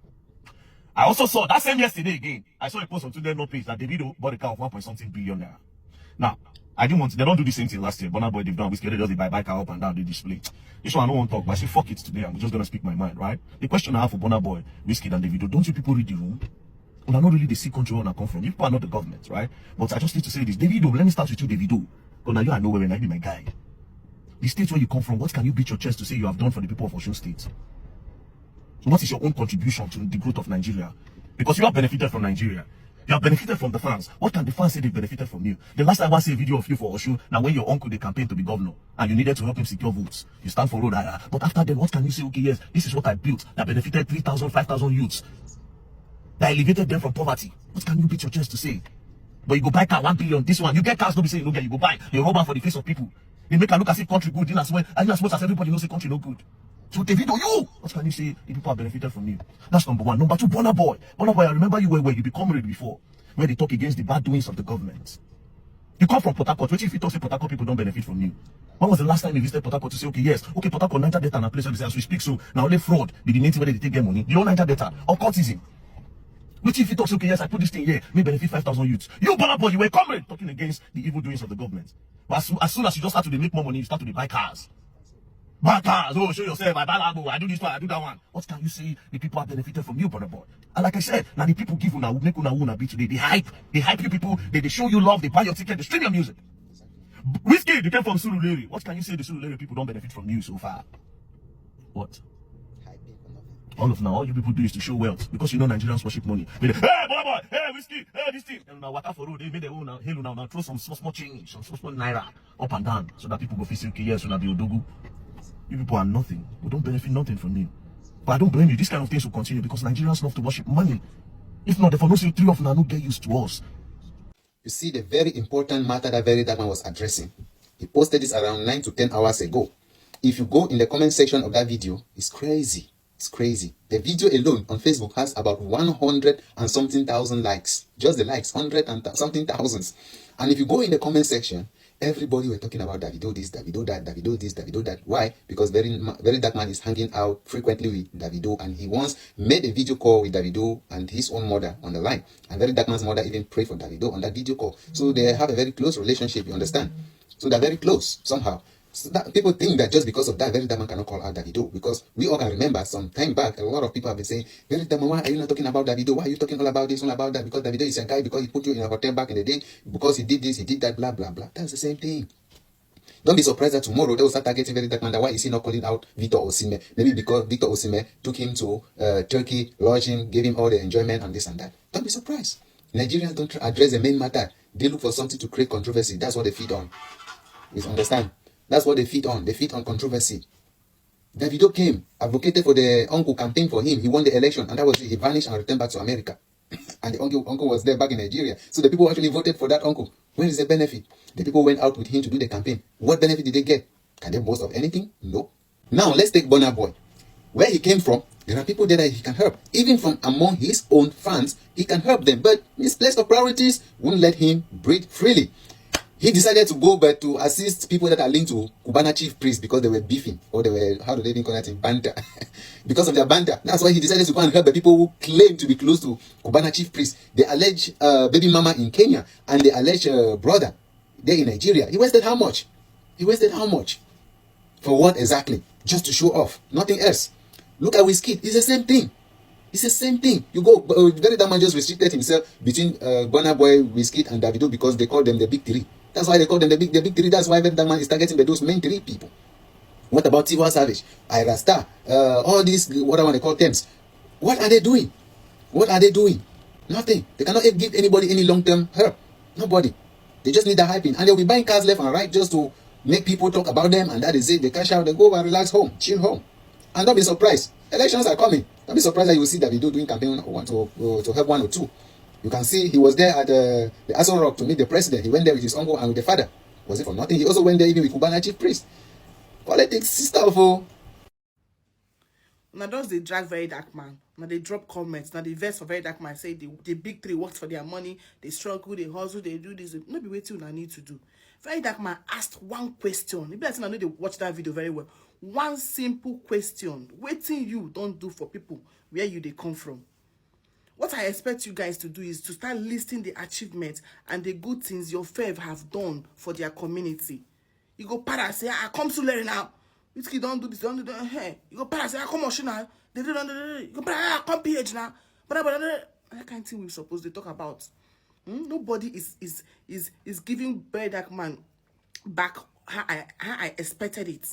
I also saw, that same yesterday again, I saw a post on Twitter page that DAVIDO bought a car of 1.something billion now. Now, I didn't want to, they don't do the same thing last year. Burna Boy, they've done WIZKID, they just buy car up and down, they display. This one I don't want to talk, but I say fuck it today, I'm just gonna speak my mind, right? The question I have for Burna Boy, WIZKID and DAVIDO, don't you people read the room? Well, not really the sea country where I come from. You people are not the government, right? But I just need to say this. Davido, let me start with you, Davido. Because now you are nowhere and I be my guy. The state where you come from, what can you beat your chest to say you have done for the people of Osun State? What is your own contribution to the growth of Nigeria? Because you have benefited from Nigeria. You have benefited from the fans. What can the fans say they benefited from you? The last time I see a video of you for Osun, now when your uncle they campaigned to be governor and you needed to help him secure votes, you stand for road. But after then, what can you say? Okay, yes, this is what I built that benefited 3,000, 5,000 youths. That elevated them from poverty. What can you beat your chest to say? But you go buy car 1 billion. This one, you get cars, don't be saying, okay, you go buy. You rub out for the face of people. They make a look as if country good. In as well as everybody knows the country no good. So Davido, you, what can you say? The people have benefited from you. That's number one. Number two, Burna Boy. Burna Boy, I remember you where you become comrade before, where they talk against the bad doings of the government. You come from Port Harcourt. Which if you talk say Port Harcourt people don't benefit from you? When was the last time you visited Port Harcourt to say, okay, yes, okay, Port Harcourt, Niger Delta, and a place where they say, as we speak, so now only fraud be the main thing where they take their money. The whole Niger Delta, occultism. Which if you talk, say, okay, yes, I put this thing here, may benefit 5,000 youths. You, Burna Boy, you were comrade talking against the evil doings of the government. But as soon as you just start to make more money, you start to buy cars. Buy cars, oh, show yourself, I buy Lambo, I do this one, I do that one. What can you say the people have benefited from you, Burna Boy? And like I said, now the people give you now, make una be today. They hype you people, they show you love, they buy your ticket, they stream your music. Whiskey, they came from Surulere. What can you say the Surulere people don't benefit from you so far? What? All you people do is to show wealth because you know Nigerians worship money. Hey, Burna Boy, hey, Whiskey, hey, this thing. And now waka for road, they made their own now. Hello now throw some small change, some small naira up and down so that people go feel okay, yes, so that be odogu. You people are nothing. We don't benefit nothing from you. But I don't blame you. This kind of things will continue because Nigerians love to worship money. If not, therefore, no say 3 of them get used to us. You see the very important matter that VERYDARKMAN was addressing. He posted this around 9 to 10 hours ago. If you go in the comment section of that video, it's crazy. It's crazy. The video alone on Facebook has about 100 and something thousand likes. Just the likes, 100 and something thousands. And if you go in the comment section, everybody were talking about Davido this, Davido that, Davido this, Davido that. Why? Because VERYDARKMAN is hanging out frequently with Davido, and he once made a video call with Davido and his own mother on the line. And VERYDARKMAN's mother even prayed for Davido on that video call. So they have a very close relationship, you understand? So they're very close somehow. So that people think that just because of that, VERYDARKMAN cannot call out Davido, because we all can remember some time back, a lot of people have been saying, VERYDARKMAN, why are you not talking about Davido? Why are you talking all about this, all about that? Because Davido is a guy, because he put you in a hotel back in the day, because he did this, he did that, blah, blah, blah. That's the same thing. Don't be surprised that tomorrow they will start targeting VERYDARKMAN. Why is he not calling out Victor Osimhen? Maybe because Victor Osimhen took him to Turkey, lodged him, gave him all the enjoyment and this and that. Don't be surprised. Nigerians don't address the main matter. They look for something to create controversy. That's what they feed on. You understand? That's what they feed on. They feed on controversy. Davido came, advocated for the uncle, campaign for him. He won the election, and that was it. He vanished and returned back to America. And the uncle was there back in Nigeria. So the people actually voted for that uncle. Where is the benefit? The people went out with him to do the campaign. What benefit did they get? Can they boast of anything? No. Now let's take Burna Boy. Where he came from, there are people there that he can help. Even from among his own fans, he can help them. But his place of priorities won't let him breathe freely. He decided to go back to assist people that are linked to Cubana chief priest because they were beefing, or they were, how do they even call that, in banter? Because of their banter. That's why he decided to go and help the people who claim to be close to Cubana chief priest. They allege baby mama in Kenya, and they allege brother there in Nigeria. He wasted how much? He wasted how much? For what exactly? Just to show off. Nothing else. Look at WizKid. It's the same thing. It's the same thing. You go, VERYDARKMAN just restricted himself between Burna Boy, WizKid, and Davido because they call them the big three. That's why they call them the big three. That's why VERYDARKMAN is targeting those main 3 people. What about Tiwa Savage, Ira Star, all these, what I want to call terms? What are they doing? What are they doing? Nothing. They cannot give anybody any long-term help. Nobody. They just need the hyping. And they'll be buying cars left and right just to make people talk about them, and that is it. They cash out, they go and relax home, chill home. And don't be surprised. Elections are coming. Don't be surprised that you will see Davido doing campaign to help 1 or 2. You can see he was there at the Aso Rock to meet the president. He went there with his uncle and with the father. Was it for nothing? He also went there even with Cubana chief priest. Politics, sister of all. Now those they drag VERYDARKMAN. Now they drop comments. Now the verse for VERYDARKMAN say the big 3 worked for their money. They struggle, they hustle, they do this. No be waiting I need to do. VERYDARKMAN asked one question. Maybe I think I know they watch that video very well. One simple question. Waiting you don't do for people where you they come from. What I expect you guys to do is to start listing the achievements and the good things your Fev have done for their community. You go para say, I come to learn now. WizKid don't do this, don't do that. Hey, you go para say, I come on now. You go para, come PH now. That kind of thing we're supposed to talk about. Nobody is giving VERYDARKMAN back how I expected it.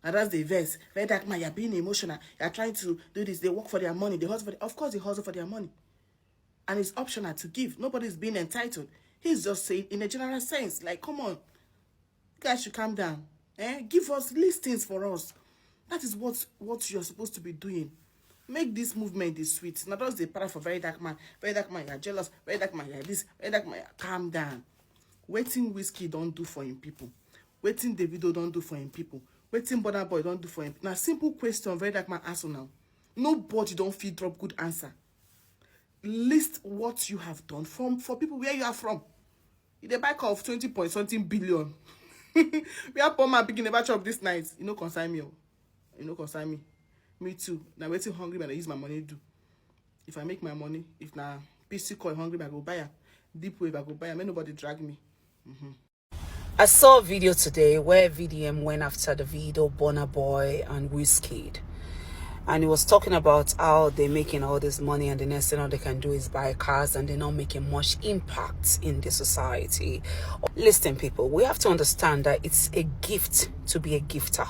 And that's the verse. VERYDARKMAN, you're being emotional. You're trying to do this. They work for their money. They hustle for of course they hustle for their money. And it's optional to give. Nobody's being entitled. He's just saying in a general sense, like, come on, you guys should calm down. Give us listings for us. That is what you're supposed to be doing. Make this movement this sweet. Not just the para for VERYDARKMAN. VERYDARKMAN, you're jealous. VERYDARKMAN, you're this. VERYDARKMAN, calm down. Waiting Whiskey don't do for him people. Waiting Davido don't do for him people. Waiting Burna Boy don't do for him. Now, simple question VERYDARKMAN answer now. Nobody don't feel drop good answer. List what you have done for people where you are from. In the back of 20 point something billion. We have poor man picking the batch of this night. You know consign me. You know consign me. Me too. Now waiting hungry when I use my money do. If I make my money, if now PC coin hungry, I go buy her. Deep wave, I go buy her. May nobody drag me. I saw a video today where VDM went after DAVIDO, Burna Boy, and WIZKID. And he was talking about how they're making all this money and the next thing all they can do is buy cars and they're not making much impact in the society. Listen, people, we have to understand that it's a gift to be a gifter.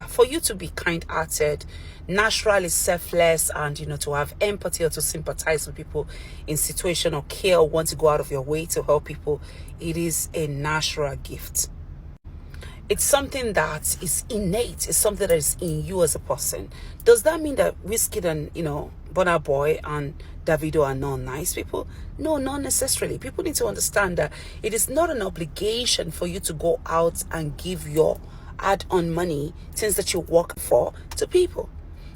For you to be kind-hearted, naturally selfless, and to have empathy or to sympathize with people in situation or care or want to go out of your way to help people, it is a natural gift. It's something that is innate. It's something that is in you as a person. Does that mean that WIZKID and Burna Boy and DAVIDO are not nice people? No, not necessarily. People need to understand that it is not an obligation for you to go out and give your add-on money, things that you work for, to people.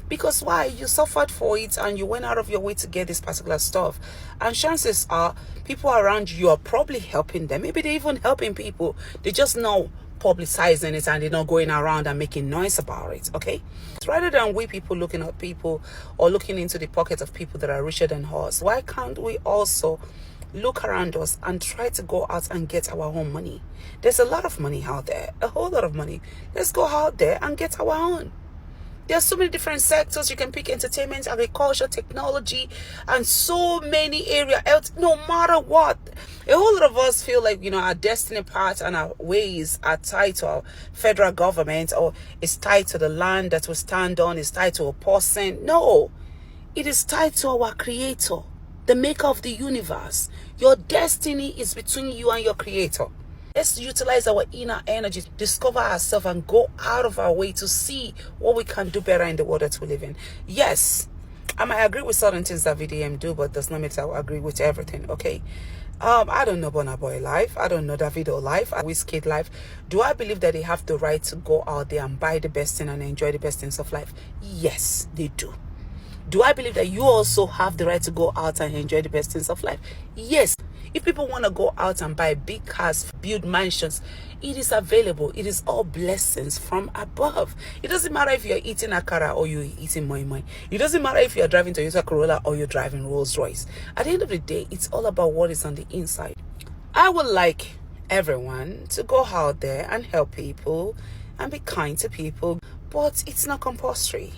Because why? You suffered for it and you went out of your way to get this particular stuff. And chances are people around you are probably helping them. Maybe they're even helping people. They just know publicizing it and they're not going around and making noise about it. Okay, rather than we people looking at people or looking into the pockets of people that are richer than us, why can't we also look around us and try to go out and get our own money? There's a lot of money out there, a whole lot of money. Let's go out there and get our own. There's so many different sectors. You can pick entertainment, agriculture, technology, and so many areas. Else, no matter what, a whole lot of us feel like, our destiny path and our ways are tied to our federal government, or it's tied to the land that we stand on, it's tied to a person. No, it is tied to our creator, the maker of the universe. Your destiny is between you and your creator. Let's utilize our inner energy, discover ourselves, and go out of our way to see what we can do better in the world that we live in. Yes, I might agree with certain things that VDM do, but does not mean that I agree with everything, okay? I don't know Burna Boy life. I don't know DAVIDO life, WIZKID life. Do I believe that they have the right to go out there and buy the best thing and enjoy the best things of life? Yes, they do. Do I believe that you also have the right to go out and enjoy the best things of life? Yes. If people want to go out and buy big cars, build mansions, it is available. It is all blessings from above. It doesn't matter if you're eating akara or you're eating moi moi. It doesn't matter if you're driving Toyota Corolla or you're driving Rolls Royce. At the end of the day, it's all about what is on the inside. I would like everyone to go out there and help people and be kind to people, but it's not compulsory.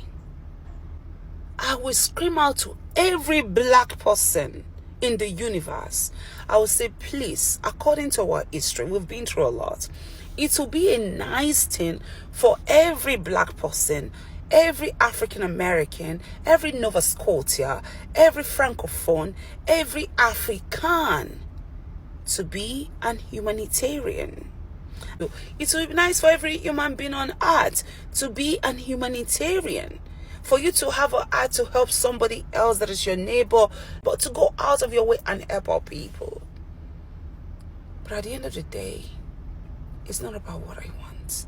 I will scream out to every black person in the universe. I will say, please, according to our history, we've been through a lot. It will be a nice thing for every black person, every African American, every Nova Scotia, every Francophone, every African to be an humanitarian. It will be nice for every human being on earth to be an humanitarian. For you to have a heart to help somebody else that is your neighbor, but to go out of your way and help our people. But at the end of the day, it's not about what I want.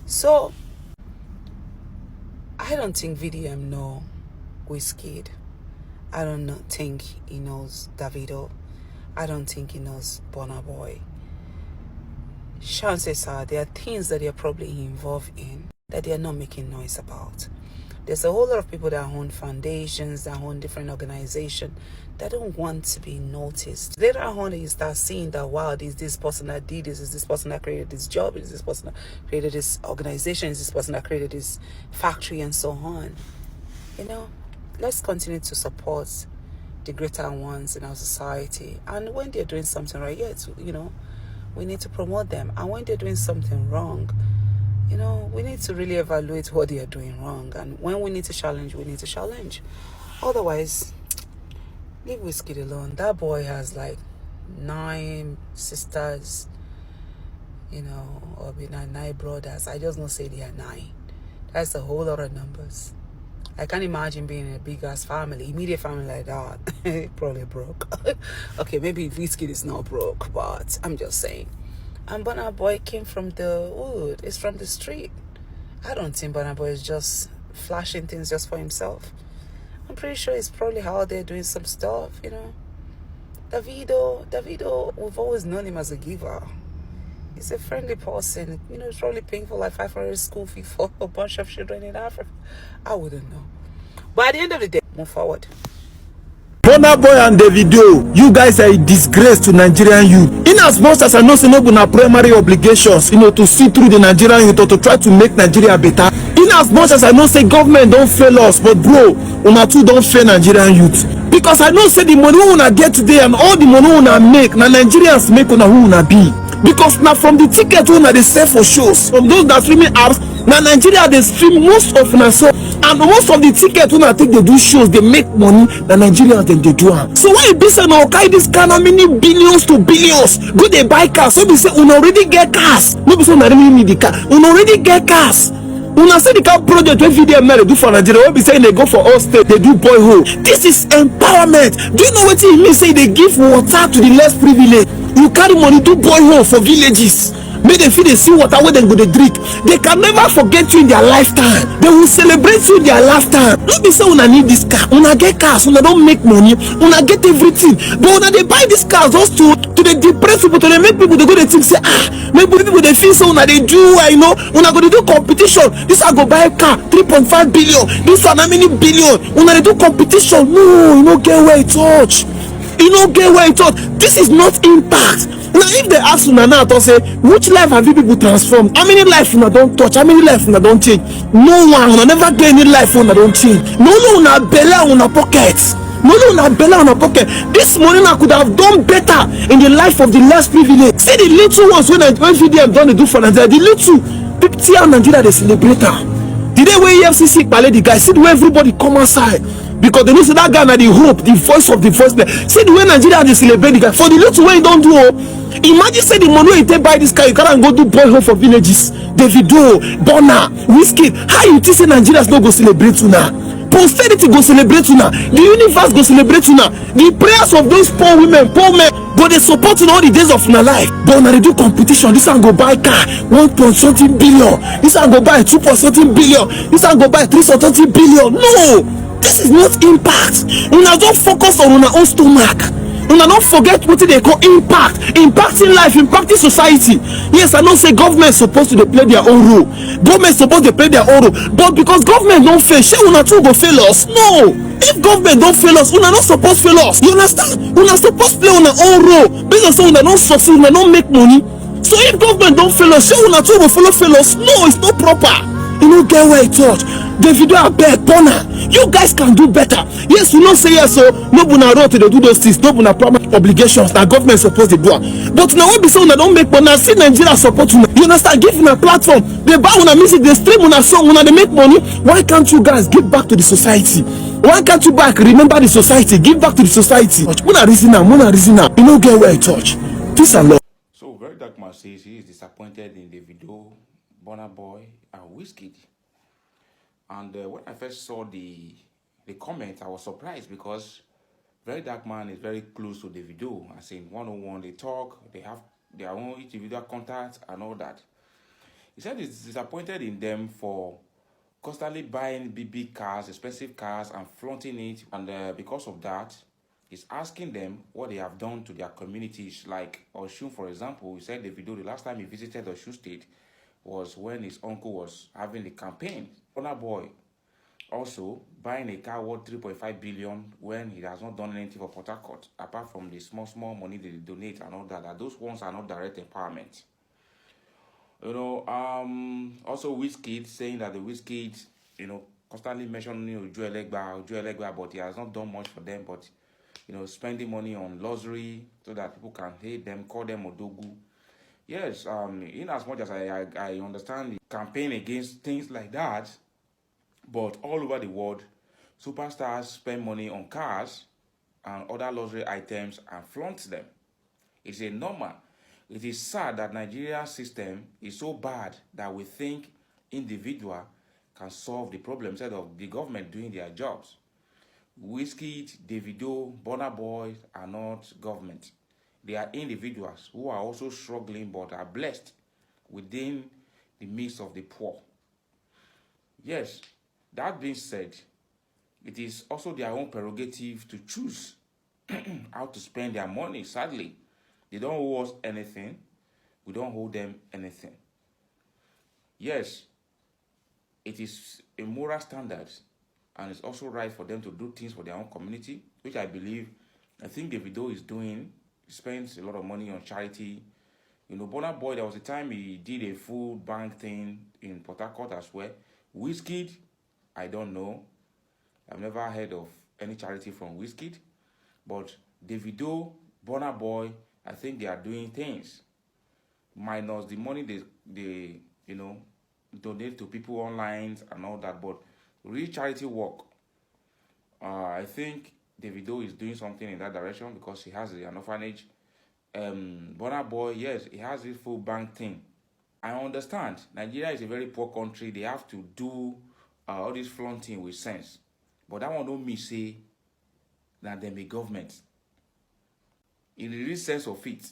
So, I don't think VDM know WIZKID. I don't think he knows DAVIDO. I don't think he knows Burna Boy. Chances are there are things that they're probably involved in that they are not making noise about. There's a whole lot of people that own foundations, that own different organizations, that don't want to be noticed. Later on, you start seeing that, wow, is this person that did this, is this person that created this job, is this person that created this organization, is this person that created this factory, and so on. let's continue to support the greater ones in our society. And when they're doing something right, we need to promote them. And when they're doing something wrong, we need to really evaluate what they are doing wrong. And when we need to challenge, we need to challenge. Otherwise, leave Wizkid alone. That boy has like 9 sisters, or 9 brothers. I just don't say they are 9. That's a whole lot of numbers. I can't imagine being in a big ass family, immediate family like that. Probably broke. Okay, maybe Wizkid is not broke, but I'm just saying. And Burna Boy came from the wood. It's from the street. I don't think Burna Boy is just flashing things just for himself. I'm pretty sure he's probably out there doing some stuff, Davido, we've always known him as a giver. He's a friendly person. He's probably paying for like 500 school fee for a bunch of children in Africa. I wouldn't know. But at the end of the day, move forward. Burna Boy and Davido, you guys are a disgrace to Nigerian youth. In as much as I know say no be na primary obligations, to see through the Nigerian youth or to try to make Nigeria better. In as much as I know say government don't fail us, but bro, una too don't fail Nigerian youth. Because I know say the money una get today and all the money una make, na Nigerians make una who una be. Because now from the ticket una they sell for shows, from those that streaming apps, now Nigeria they stream most of na so, and most of the ticket una take they do shows, they make money. The Nigerians then they do am. So why be say now carry this kind of many billions to billions, go they buy cars? So be say una already get cars. No be say una really need the car. Una already get cars. Una say the car project when VDM they do for Nigeria, we be saying they go for all state, they do boyhood. This is empowerment. Do you know what it means? Say they give water to the less privileged. You carry money to borehole for villages. Make them feel they see water where they go to drink. They can never forget you in their lifetime. They will celebrate you in their lifetime. Not be say una need this car, una get cars, una don't make money, una get everything. But una they buy these cars just to the depress people, to they make people they go to think say maybe people they feel so una they do una go to do competition. This I go buy a car 3.5 billion. This one how many billion? Una they do competition. No, you no get where it touch. You don't get where it thought. This is not impact. Now if they ask una now to say which life have you people transformed, how many life una don't touch, how many life una don't change? No one, una never get any life una don't change. No una bella una pockets. No una bella una pocket. This money I could have done better in the life of the less privileged. See the little ones when VDM done they do for Nigeria, the little people here in Nigeria they celebrate her. The day when EFCC ballet the guy, see the way everybody come outside. Because they know say that guy na the hope, the voice of the voiceless. See the way Nigeria they celebrate the guy. For the little way you don't do, imagine say the money you take buy this car, you can't go do boyhood for villages. Davido, Burna, Wizkid. How you think say Nigerians no go celebrate you now? Posterity go celebrate you now. The universe go celebrate you now. The prayers of those poor women, poor men, but they support you all the days of your life. But now they do competition. This one go buy car 1.something billion. This one go buy 2.something billion. This one go buy 3.something billion. No. This is not impact. Una don't focus on una own stomach. Una don't forget what they call impact. Impacting life, impacting society. Yes, I know say government supposed to play their own role. Government supposed to play their own role. But because government don't fail, shey una too go fail us? No. If government don't fail us, una not supposed fail us. You understand? Una supposed play una own role. Based on una don't succeed, una don't make money. So if government don't fail us, shey una too go follow fail us? No, it's not proper. You don't get where it touch. Davido abeg Burna, you guys can do better. Yes, you know say yes, so no una road to do those things, no una primary obligations that government supposed to do. But now when be say una don't make money, see Nigeria support una. You understand? Give una platform, they buy una music, they stream una song, una they make money. Why can't you guys give back to the society? Why can't you back remember the society? Give back to the society. Una reason now, you don't get where it touch. Peace and love. So VERYDARKMAN says he is disappointed in Davido, Burna Boy, and Wizkid. And when I first saw the comment, I was surprised because VERYDARKMAN is very close to Davido. As in one-on-one, they talk, they have their own individual contacts and all that. He said he's disappointed in them for constantly buying big cars, expensive cars, and flaunting it. And because of that, he's asking them what they have done to their communities. Like Osun, for example, he said Davido, the last time he visited Osun State was when his uncle was having the campaign. Burna Boy also buying a car worth 3.5 billion when he has not done anything for Port Harcourt, apart from the small money they donate and all that. Those ones are not direct empowerment. Also Wizkid saying that the Wizkid, constantly mentioning Ojo Elegba, but he has not done much for them. But spending money on luxury so that people can hate them, call them Odogu. Yes, in as much as I understand the campaign against things like that, but all over the world, superstars spend money on cars and other luxury items and flaunt them. It's a normal. It is sad that Nigeria's system is so bad that we think individual can solve the problem instead of the government doing their jobs. Wizkid, Davido, Burna Boy are not government. They are individuals who are also struggling but are blessed within the midst of the poor. Yes, that being said, it is also their own prerogative to choose how to spend their money. Sadly, they don't owe us anything. We don't owe them anything. Yes, it is a moral standard, and it's also right for them to do things for their own community, which I think Davido is doing. He spends a lot of money on charity. Burna Boy, there was a time he did a food bank thing in Port Harcourt as well. Wizkid, I don't know. I've never heard of any charity from Wizkid. But Davido, Burna Boy, I think they are doing things. Minus the money they donate to people online and all that. But real charity work, I think Davido is doing something in that direction because he has an orphanage. Burna Boy, yes, he has this full bank thing. I understand Nigeria is a very poor country. They have to do all this flaunting with sense. But that one don't mean say that they be government. In the real sense of it,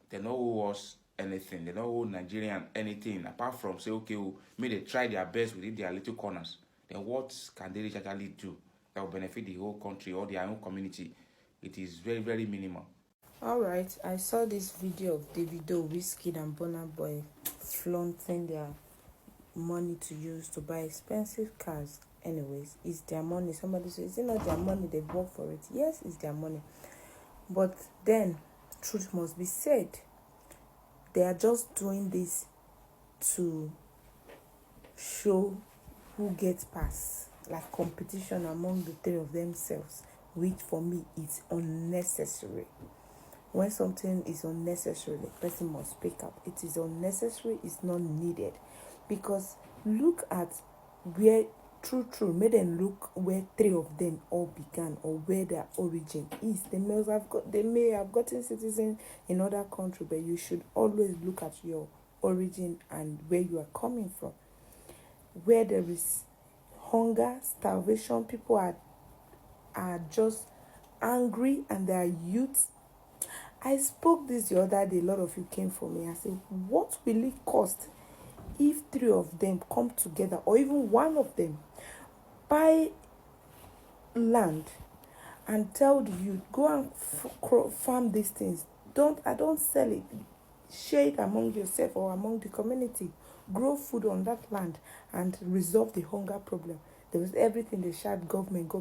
they don't owe us anything. They don't owe Nigerian anything apart from say, okay, may they try their best within their little corners. Then what can they actually do that will benefit the whole country or their own community? It is very, very minimal. Alright, I saw this video of Davido, Wizkid and Burna Boy flaunting their money to use to buy expensive cars. Anyways, it's their money. Somebody says, is it not their money? They've worked for it. Yes, it's their money. But then, truth must be said. They are just doing this to show who gets past. Like competition among the three of themselves. Which for me is unnecessary. When something is unnecessary, the person must speak up. It is unnecessary, it's not needed. Because look at where, true, make them look where three of them all began or where their origin is. They may have gotten citizens in other countries, but you should always look at your origin and where you are coming from. Where there is hunger, starvation, people are just angry and they are youth. I spoke this the other day, a lot of you came for me. I said, what will it cost if three of them come together, or even one of them, buy land and tell the youth, go and farm these things. I don't sell it. Share it among yourself or among the community. Grow food on that land and resolve the hunger problem. There was everything they shout, government.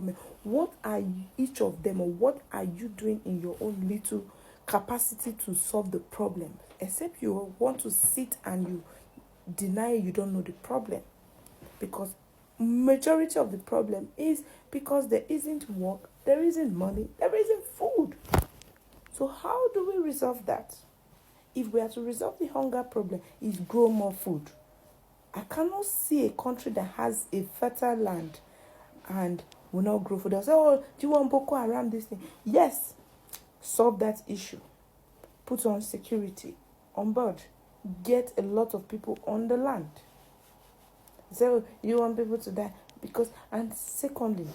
What are each of them, or what are you doing in your own little capacity to solve the problem? Except you want to sit and you deny you don't know the problem. Because majority of the problem is because there isn't work, there isn't money, there isn't food. So how do we resolve that? If we are to resolve the hunger problem, is grow more food. I cannot see a country that has a fertile land and will not grow food. They'll say, oh, do you want Boko Haram this thing? Yes, solve that issue. Put on security on board. Get a lot of people on the land. So you want people to die because, and secondly,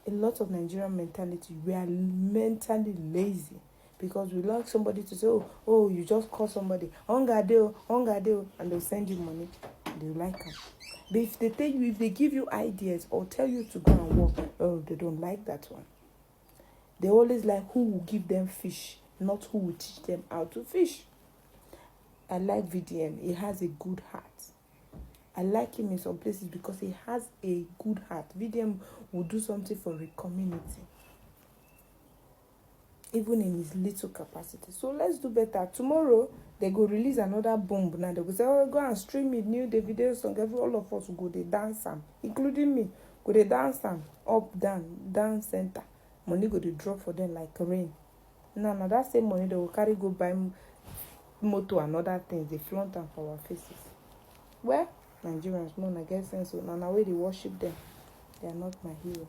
a lot of Nigerian mentality, we are mentally lazy because we like somebody to say, oh, you just call somebody, Ongadeo, and they'll send you money. They like them. But if they tell you, if they give you ideas or tell you to go and work, oh, they don't like that one. They always like who will give them fish, not who will teach them how to fish. I like VDM. He has a good heart. I like him in some places because he has a good heart. VDM will do something for the community, even in his little capacity. So let's do better. Tomorrow, they go release another bomb. Now they will say, oh, go and stream it, new Davido song. All of us will go, they dance some, including me. go dey dance am up down center, money go dey drop for them like rain. Now na that same money they go carry go buy motor and other things, dey flaunt am for our faces. Well, Nigerians, more na get sense. Now wey dey worship them, they are not my hero.